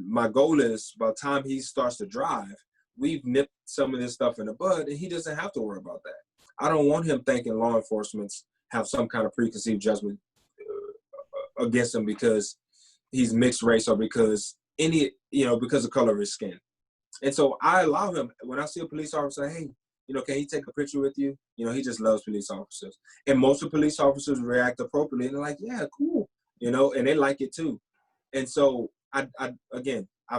my goal is, by the time he starts to drive, we've nipped some of this stuff in the bud, and he doesn't have to worry about that. I don't want him thinking law enforcement have some kind of preconceived judgment against him because he's mixed race or because because of color of his skin. And so I allow him, when I see a police officer, hey, can he take a picture with you? He just loves police officers. And most of the police officers react appropriately, and they're like, yeah, cool, and they like it too. And so I've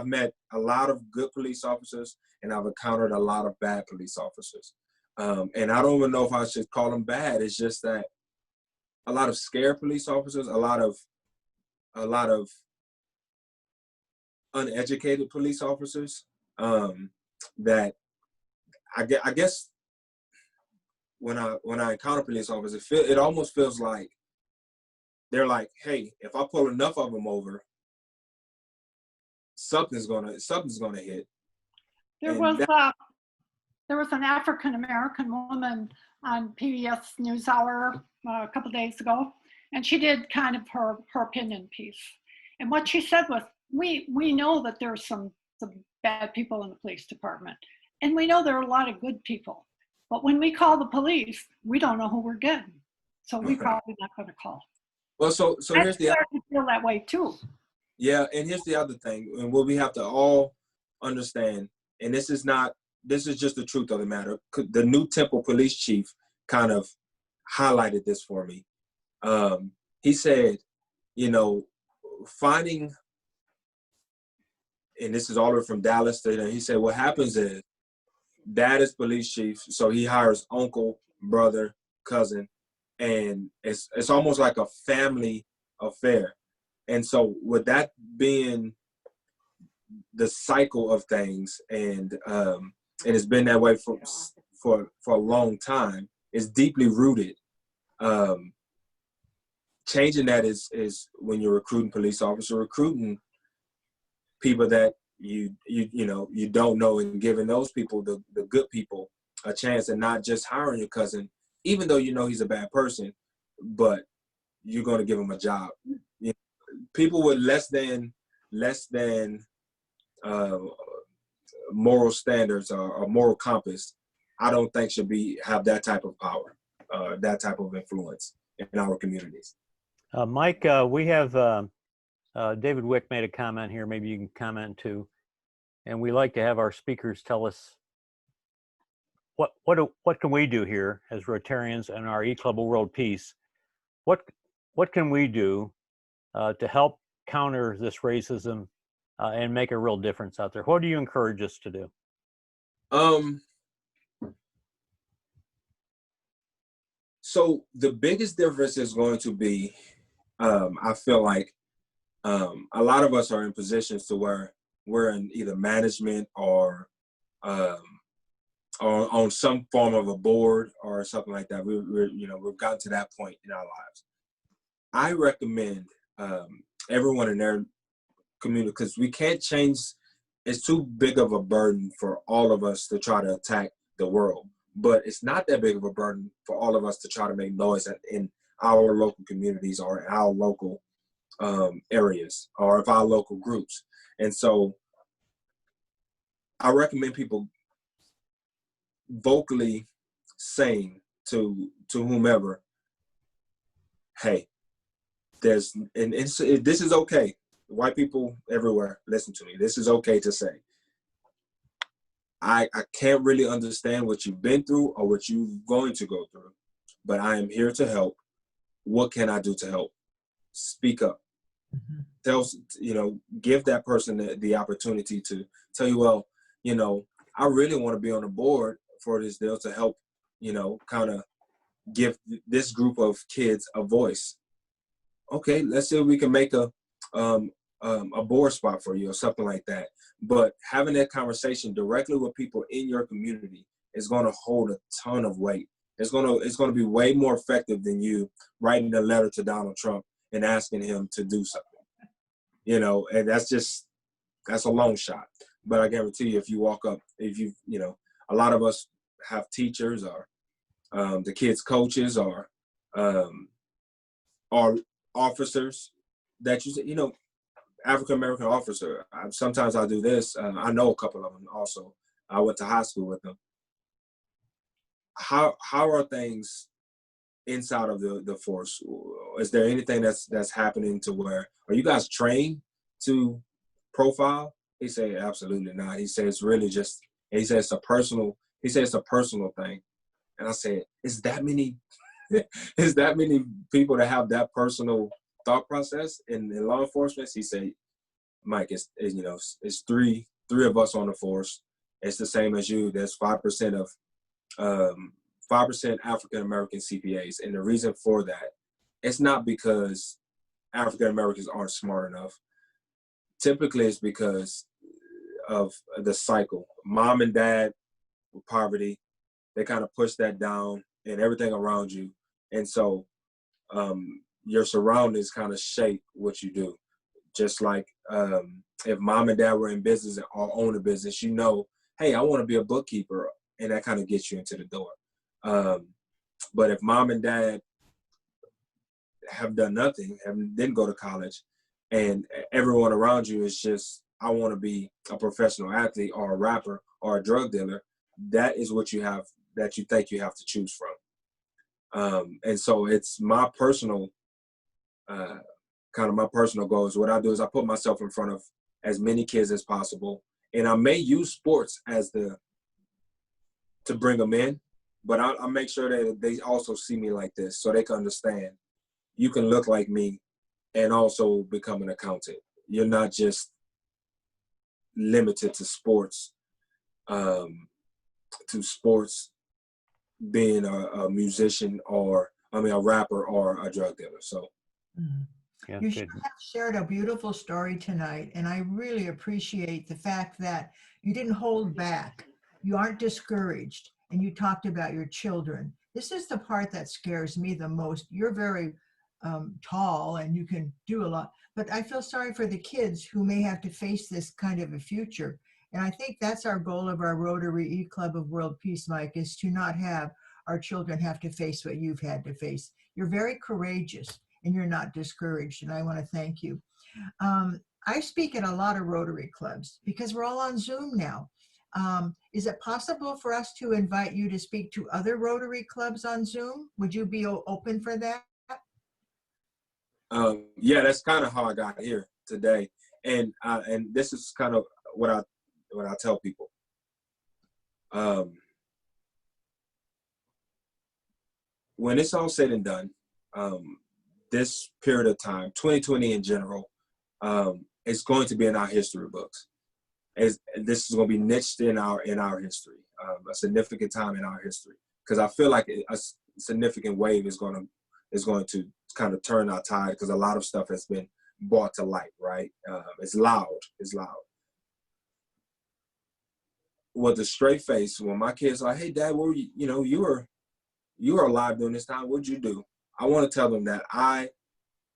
met a lot of good police officers, and I've encountered a lot of bad police officers. And I don't even know if I should call them bad. It's just that a lot of scared police officers, a lot of uneducated police officers, that I guess when I encounter police officers, it almost feels like they're like, hey, if I pull enough of them over, something's gonna hit. There was an African American woman on PBS NewsHour a couple days ago, and she did kind of her opinion piece. And what she said was, we know that there's some bad people in the police department, and we know there are a lot of good people. But when we call the police, we don't know who we're getting, so we're probably not going to call. Well, so here's the. I feel that way too. Yeah, and here's the other thing, and what we have to all understand, and this is just the truth of the matter. The new Temple police chief kind of highlighted this for me. He said, finding, and this is all the way from Dallas, he said, what happens is, dad is police chief, so he hires uncle, brother, cousin, and it's almost like a family affair. And so with that being the cycle of things, and it's been that way for a long time, it's deeply rooted. Changing that is when you're recruiting police officers, recruiting people that you don't know, and giving those people, the good people, a chance, and not just hiring your cousin, even though he's a bad person, but you're going to give him a job. People with less than moral standards or moral compass, I don't think should have that type of power, that type of influence in our communities. Mike, we have David Wick made a comment here. Maybe you can comment too. And we like to have our speakers tell us what can we do here as Rotarians and our E-Club of World Peace? What can we do to help counter this racism and make a real difference out there? What do you encourage us to do? So the biggest difference is going to be, I feel like a lot of us are in positions to where we're in either management or on some form of a board or something like that. We've gotten to that point in our lives. I recommend everyone in their community, because we can't change. It's too big of a burden for all of us to try to attack the world. But it's not that big of a burden for all of us to try to make noise in our local communities or in our local areas or of our local groups. And so I recommend people vocally saying to whomever, hey, this is okay. White people everywhere, listen to me. This is okay to say. I can't really understand what you've been through or what you're going to go through, but I am here to help. What can I do to help? Speak up. Give that person the opportunity to tell you, well, I really want to be on the board for this deal to help, kind of give this group of kids a voice. Okay, let's see if we can make a board spot for you or something like that. But having that conversation directly with people in your community is going to hold a ton of weight. It's going to be way more effective than you writing a letter to Donald Trump and asking him to do something. And that's a long shot. But I guarantee you, if you walk up, a lot of us have teachers or the kids' coaches or officers that African-American officer. Sometimes I do this. I know a couple of them also. I went to high school with them. How are things inside of the force? Is there anything that's happening to where, are you guys trained to profile? He said, absolutely not. He said, it's really just, he said, it's a personal thing. And I said, is that many people that have that personal thought process in law enforcement? He said, Mike, it's three of us on the force. It's the same as you. There's 5% of 5% African American CPAs, and the reason for that, it's not because African Americans aren't smart enough. Typically, it's because of the cycle. Mom and dad with poverty, they kind of push that down and everything around you, and so your surroundings kind of shape what you do. Just like if mom and dad were in business or own a business, hey, I want to be a bookkeeper, and that kind of gets you into the door. But if mom and dad have done nothing, didn't go to college, and everyone around you is just, I want to be a professional athlete or a rapper or a drug dealer, that is what you have, that you think you have to choose from. And so it's my personal, my personal goals. What I do is I put myself in front of as many kids as possible. And I may use sports to bring them in, but I make sure that they also see me like this so they can understand you can look like me and also become an accountant. You're not just limited to sports, being a musician or, a rapper or a drug dealer. So. Yeah, you have shared a beautiful story tonight, and I really appreciate the fact that you didn't hold back. You aren't discouraged, and you talked about your children. This is the part that scares me the most. You're very tall, and you can do a lot, but I feel sorry for the kids who may have to face this kind of a future. And I think that's our goal of our Rotary E-Club of World Peace, Mike, is to not have our children have to face what you've had to face. You're very courageous, and you're not discouraged, and I want to thank you. I speak at a lot of Rotary clubs because we're all on Zoom now. Is it possible for us to invite you to speak to other Rotary clubs on Zoom? Would you be open for that? Yeah, that's kind of how I got here today, and this is kind of what I tell people. when it's all said and done, this period of time, 2020 in general, is going to be in our history books. This is going to be niched in our history, a significant time in our history. Because I feel like a significant wave is going to kind of turn our tide, because a lot of stuff has been brought to light, right? It's loud. It's loud. With a straight face, when my kids are like, "Hey, Dad, what were you? You know, you were alive during this time. What'd you do?" I want to tell them that I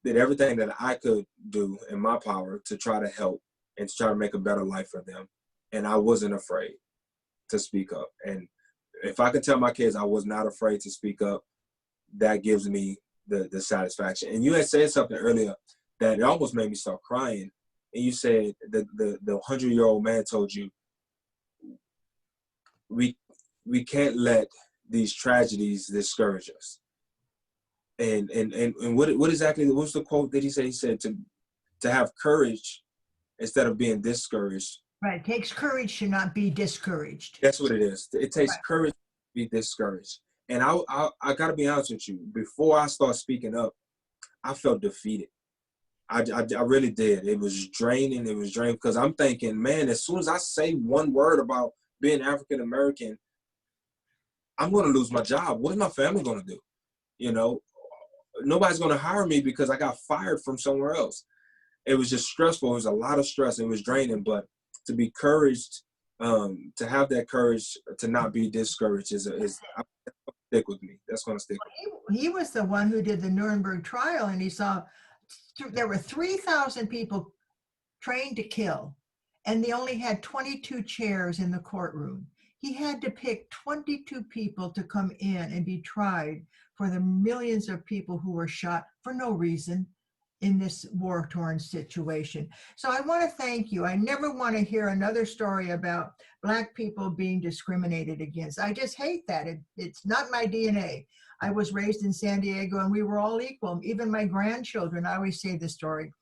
did everything that I could do in my power to try to help and to try to make a better life for them, and I wasn't afraid to speak up. And if I could tell my kids I was not afraid to speak up, that gives me the satisfaction. And you had said something earlier that it almost made me start crying. And you said the 100-year-old man told you, we can't let these tragedies discourage us. And what exactly, what was the quote that he said? He said to have courage instead of being discouraged. Right. It takes courage to not be discouraged. That's what it is. It takes courage to be discouraged. And I got to be honest with you. Before I start speaking up, I felt defeated. I really did. It was draining. It was draining because I'm thinking, man, as soon as I say one word about being African American, I'm going to lose my job. What is my family going to do? You know, nobody's going to hire me because I got fired from somewhere else. It was just stressful. It was a lot of stress. It was draining. But to be encouraged, to have that courage to not be discouraged is stick with me. That's going to stick with me. He was the one who did the Nuremberg trial, and he saw there were 3,000 people trained to kill, and they only had 22 chairs in the courtroom. He had to pick 22 people to come in and be tried for the millions of people who were shot for no reason in this war-torn situation. So I want to thank you. I never want to hear another story about Black people being discriminated against. I just hate that. It's not my DNA. I was raised in San Diego and we were all equal. Even my grandchildren, I always say this story.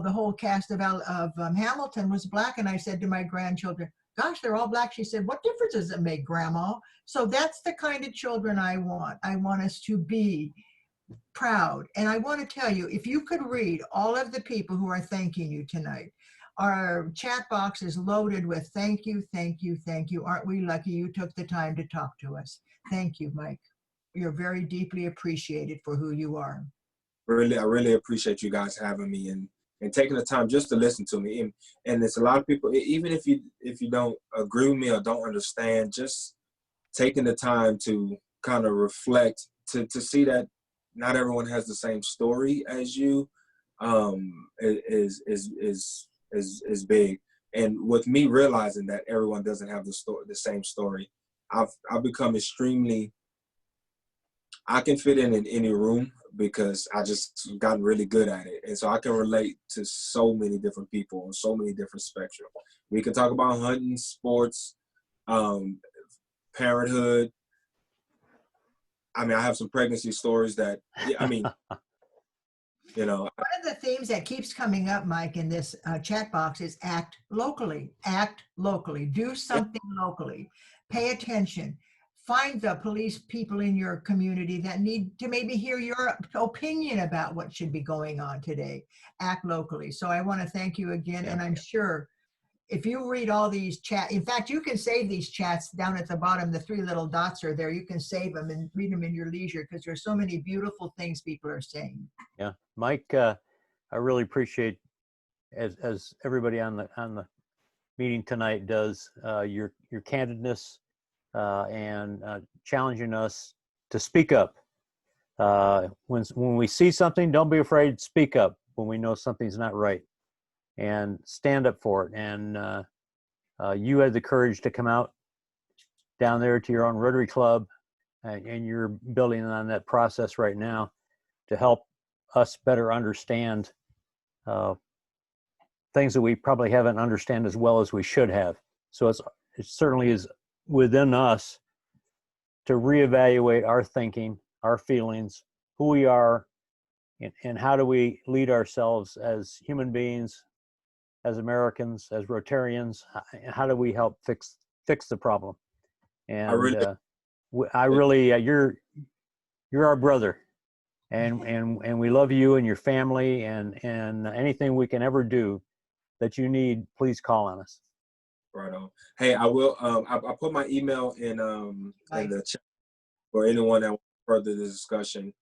The whole cast of Hamilton was Black, and I said to my grandchildren, "Gosh, they're all Black." She said, "What difference does it make, Grandma?" So that's the kind of children I want. I want us to be proud. And I want to tell you, if you could read all of the people who are thanking you tonight, our chat box is loaded with thank you, thank you, thank you. Aren't we lucky you took the time to talk to us? Thank you, Mike. You're very deeply appreciated for who you are. I really appreciate you guys having me and taking the time just to listen to me. And there's a lot of people, even if you don't agree with me or don't understand, just taking the time to kind of reflect, to see that not everyone has the same story as you, is big. And with me realizing that everyone doesn't have the same story, I've become extremely, I can fit in any room because I just gotten really good at it. And so I can relate to so many different people on so many different spectrum. We can talk about hunting, sports, parenthood. I mean, I have some pregnancy stories that, I mean, you know. One of the themes that keeps coming up, Mike, in this chat box is act locally. Act locally. Do something locally. Pay attention. Find the police people in your community that need to maybe hear your opinion about what should be going on today. Act locally. So I want to thank you again. And I'm sure if you read all these chats, in fact, you can save these chats down at the bottom. The 3 little dots are there. You can save them and read them in your leisure because there's so many beautiful things people are saying. Yeah, Mike, I really appreciate, as everybody on the meeting tonight does, your candidness and challenging us to speak up. When we see something, don't be afraid to speak up when we know something's not right, and stand up for it. And you had the courage to come out down there to your own Rotary Club, and you're building on that process right now to help us better understand things that we probably haven't understand as well as we should have. So it certainly is within us to reevaluate our thinking, our feelings, who we are, and how do we lead ourselves as human beings, as Americans, as Rotarians. How do we help fix the problem? And I really, you're our brother, and we love you and your family, and anything we can ever do that you need, please call on us. Right on. Hey, I will. I put my email in the chat for anyone that wants to further the discussion.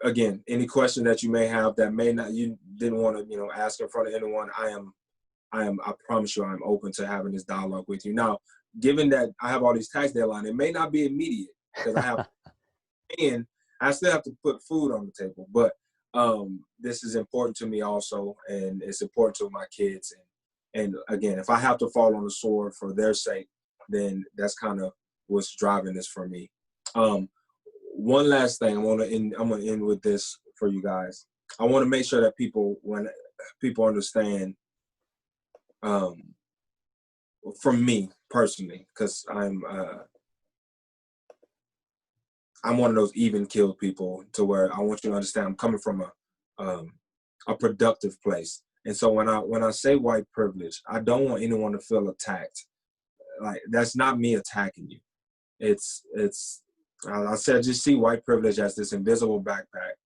Again, any question that you may have that may not, you didn't want to, ask in front of anyone, I promise you, I'm open to having this dialogue with you. Now, given that I have all these tax deadlines, it may not be immediate because I have, and I still have to put food on the table, but this is important to me also, and it's important to my kids. And again, if I have to fall on the sword for their sake, then that's kind of what's driving this for me. One last thing, I'm gonna end with this for you guys. I want to make sure that when people understand, from me personally, because I'm one of those even-keeled people, to where I want you to understand I'm coming from a productive place. And so when I say white privilege, I don't want anyone to feel attacked. Like, that's not me attacking you. It's I said, just see white privilege as this invisible backpack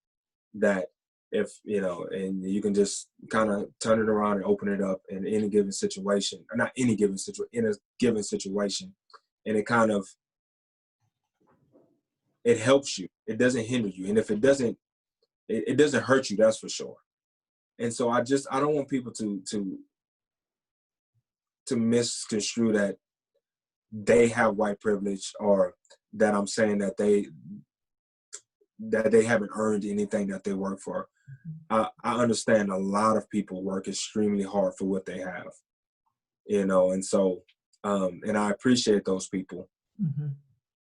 that if, and you can just kind of turn it around and open it up in any given situation, or not any given situation, in a given situation. And it kind of, it helps you. It doesn't hinder you. And if it doesn't hurt you, that's for sure. And so I don't want people to misconstrue that they have white privilege, or that I'm saying that they haven't earned anything that they work for. I understand a lot of people work extremely hard for what they have, and so, and I appreciate those people. Mm-hmm.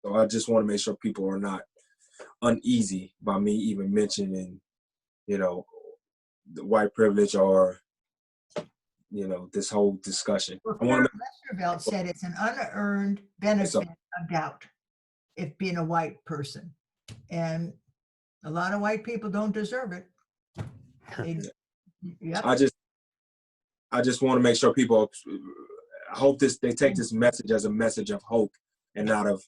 So I just want to make sure people are not uneasy by me even mentioning, the white privilege, or, this whole discussion. Well, Carol Westervelt said it's an unearned benefit of doubt if being a white person. And a lot of white people don't deserve it. Yep. I just want to make sure people, I hope they take this message as a message of hope, and not of,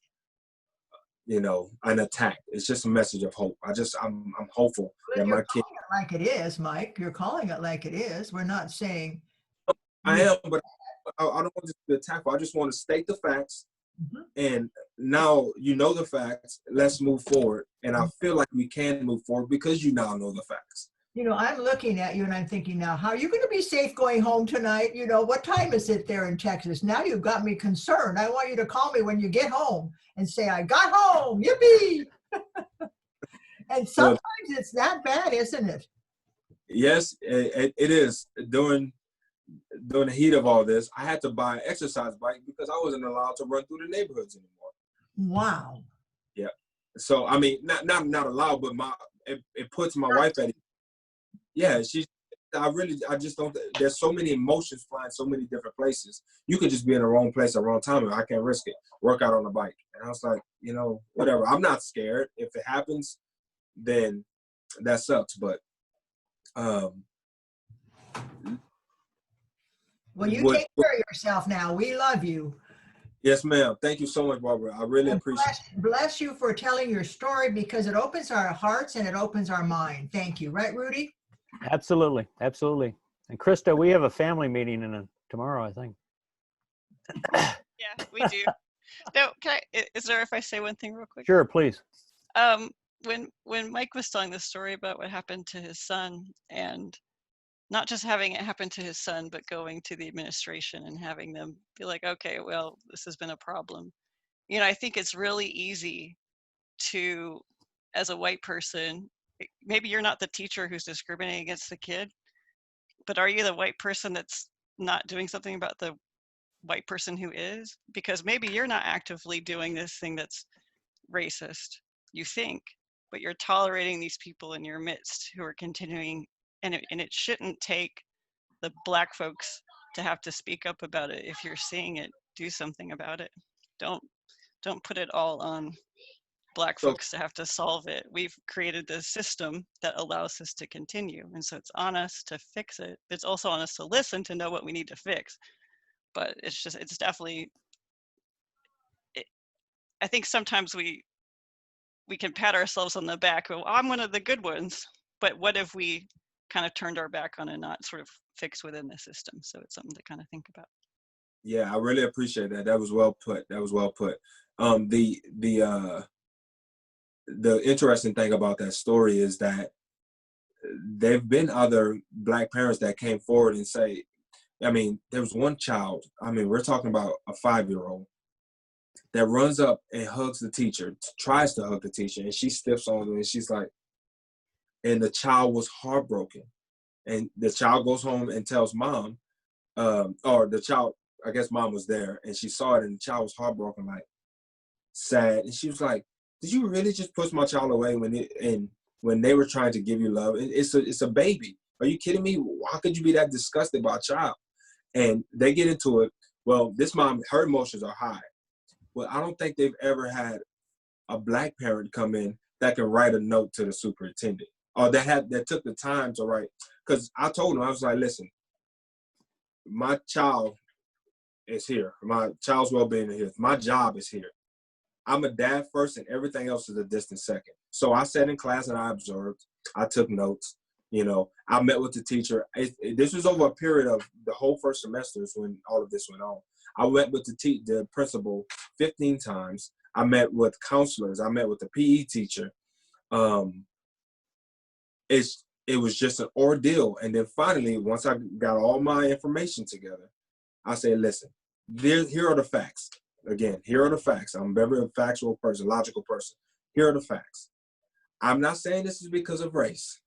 an attack. It's just a message of hope. I'm hopeful that my kids. Like it is, Mike. You're calling it like it is. We're not saying. I am, but I don't want this to be attackful. I just want to state the facts. Mm-hmm. And now the facts. Let's move forward. And I feel like we can move forward because you now know the facts. I'm looking at you and I'm thinking now, how are you going to be safe going home tonight? What time is it there in Texas? Now you've got me concerned. I want you to call me when you get home and say, I got home, yippee. And sometimes it's that bad, isn't it? Yes, it is. During the heat of all this, I had to buy an exercise bike because I wasn't allowed to run through the neighborhoods anymore. Wow. Yeah. So, I mean, not allowed, but it puts my wife at it. Yeah, I just don't, there's so many emotions flying so many different places. You could just be in the wrong place at the wrong time, and I can't risk it. Work out on a bike. And I was like, whatever. I'm not scared. If it happens, then that sucks. But, well, you take care of yourself now. We love you. Yes, ma'am. Thank you so much, Barbara. I really appreciate it. Bless you for telling your story, because it opens our hearts and it opens our mind. Thank you. Right, Rudy? Absolutely. Absolutely. And Krista, we have a family meeting tomorrow, I think. Yeah, we do. No, is there, if I say one thing real quick? Sure, please. When Mike was telling the story about what happened to his son, and not just having it happen to his son, but going to the administration and having them be like, okay, well, this has been a problem. I think it's really easy to, as a white person, maybe you're not the teacher who's discriminating against the kid, but are you the white person that's not doing something about the white person who is? Because maybe you're not actively doing this thing that's racist, you think, but you're tolerating these people in your midst who are continuing, and it shouldn't take the Black folks to have to speak up about it. If you're seeing it, do something about it. Don't put it all on Black folks to have to solve it. We've created this system that allows this to continue, and so it's on us to fix it. It's also on us to listen to know what we need to fix. But it's definitely, I think sometimes we we can pat ourselves on the back. Well, I'm one of the good ones. But what if we kind of turned our back on and not sort of fix within the system? So it's something to kind of think about. Yeah, I really appreciate that. That was well put. That was well put. The interesting thing about that story is that there've been other Black parents that came forward and say, I mean, there was one child, I mean, we're talking about a 5-year-old that runs up and hugs the teacher, tries to hug the teacher, and she stiffs on her and she's like, and the child was heartbroken. And the child goes home and tells mom, or the child, I guess mom was there and she saw it and the child was heartbroken, like sad. And she was like, did you really just push my child away when they were trying to give you love? It's a baby. Are you kidding me? How could you be that disgusted by a child? And they get into it. Well, this mom, her emotions are high. Well, I don't think they've ever had a Black parent come in that can write a note to the superintendent, or that took the time to write. Because I told him, I was like, listen, my child is here. My child's well-being is here. My job is here. I'm a dad first, and everything else is a distant second. So I sat in class and I observed. I took notes. You know, I met with the teacher. This was over a period of the whole first semesters when all of this went on. I met with the principal 15 times. I met with counselors. I met with the PE teacher. It was just an ordeal. And then finally, once I got all my information together, I said, listen, here are the facts. Again, here are the facts. I'm a very factual person, logical person. Here are the facts. I'm not saying this is because of race,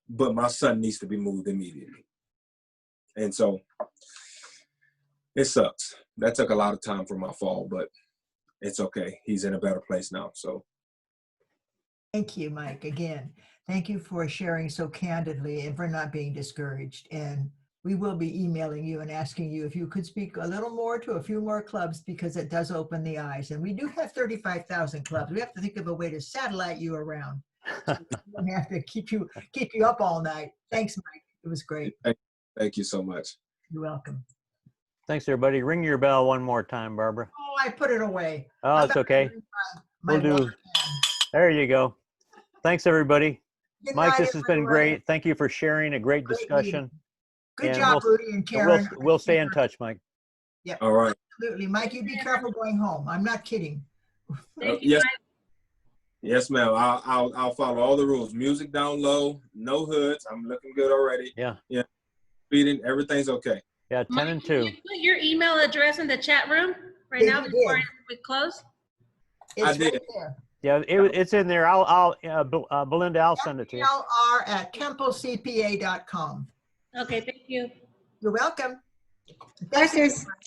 but my son needs to be moved immediately. And so it sucks. That took a lot of time for my fall, but it's okay. He's in a better place now. So Thank you, Mike. Again, thank you for sharing so candidly and for not being discouraged. And we will be emailing you and asking you if you could speak a little more to a few more clubs, because it does open the eyes. And we do have 35,000 clubs. We have to think of a way to satellite you around. So we don't have to keep you up all night. Thanks, Mike. It was great. Thank you so much. You're welcome. Thanks, everybody. Ring your bell one more time, Barbara. Oh, I put it away. Oh, it's okay. My We'll do. There you go. Thanks, everybody. Good Mike, night, this has been everyone. great. Thank you for sharing a great discussion. Meeting. Good job, we'll, Rudy and Karen. We'll stay in touch, Mike. Yep. All right. Absolutely. Mike, you be careful going home. I'm not kidding. Yes. Yes, ma'am. I'll follow all the rules. Music down low, no hoods. I'm looking good already. Yeah. Yeah. Feeding, everything's okay. Yeah, 10 and 2. Can you put your email address in the chat room right now before we close? It's I did. right there. Yeah, it's in there. Belinda, I'll send it to you. LR@templecpa.com. Okay, thank you. You're welcome.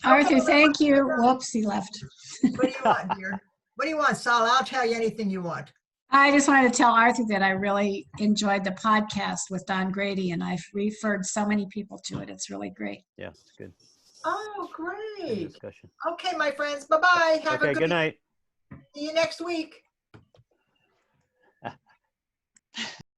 Arthur, thank you. Whoops, he left. What do you want, dear? What do you want, Sal? I'll tell you anything you want. I just wanted to tell Arthur that I really enjoyed the podcast with Don Grady, and I've referred so many people to it. It's really great. Yeah, it's good. Oh, Good great. discussion. Okay, my friends. Bye-bye. Have a Okay, good night. See you next week.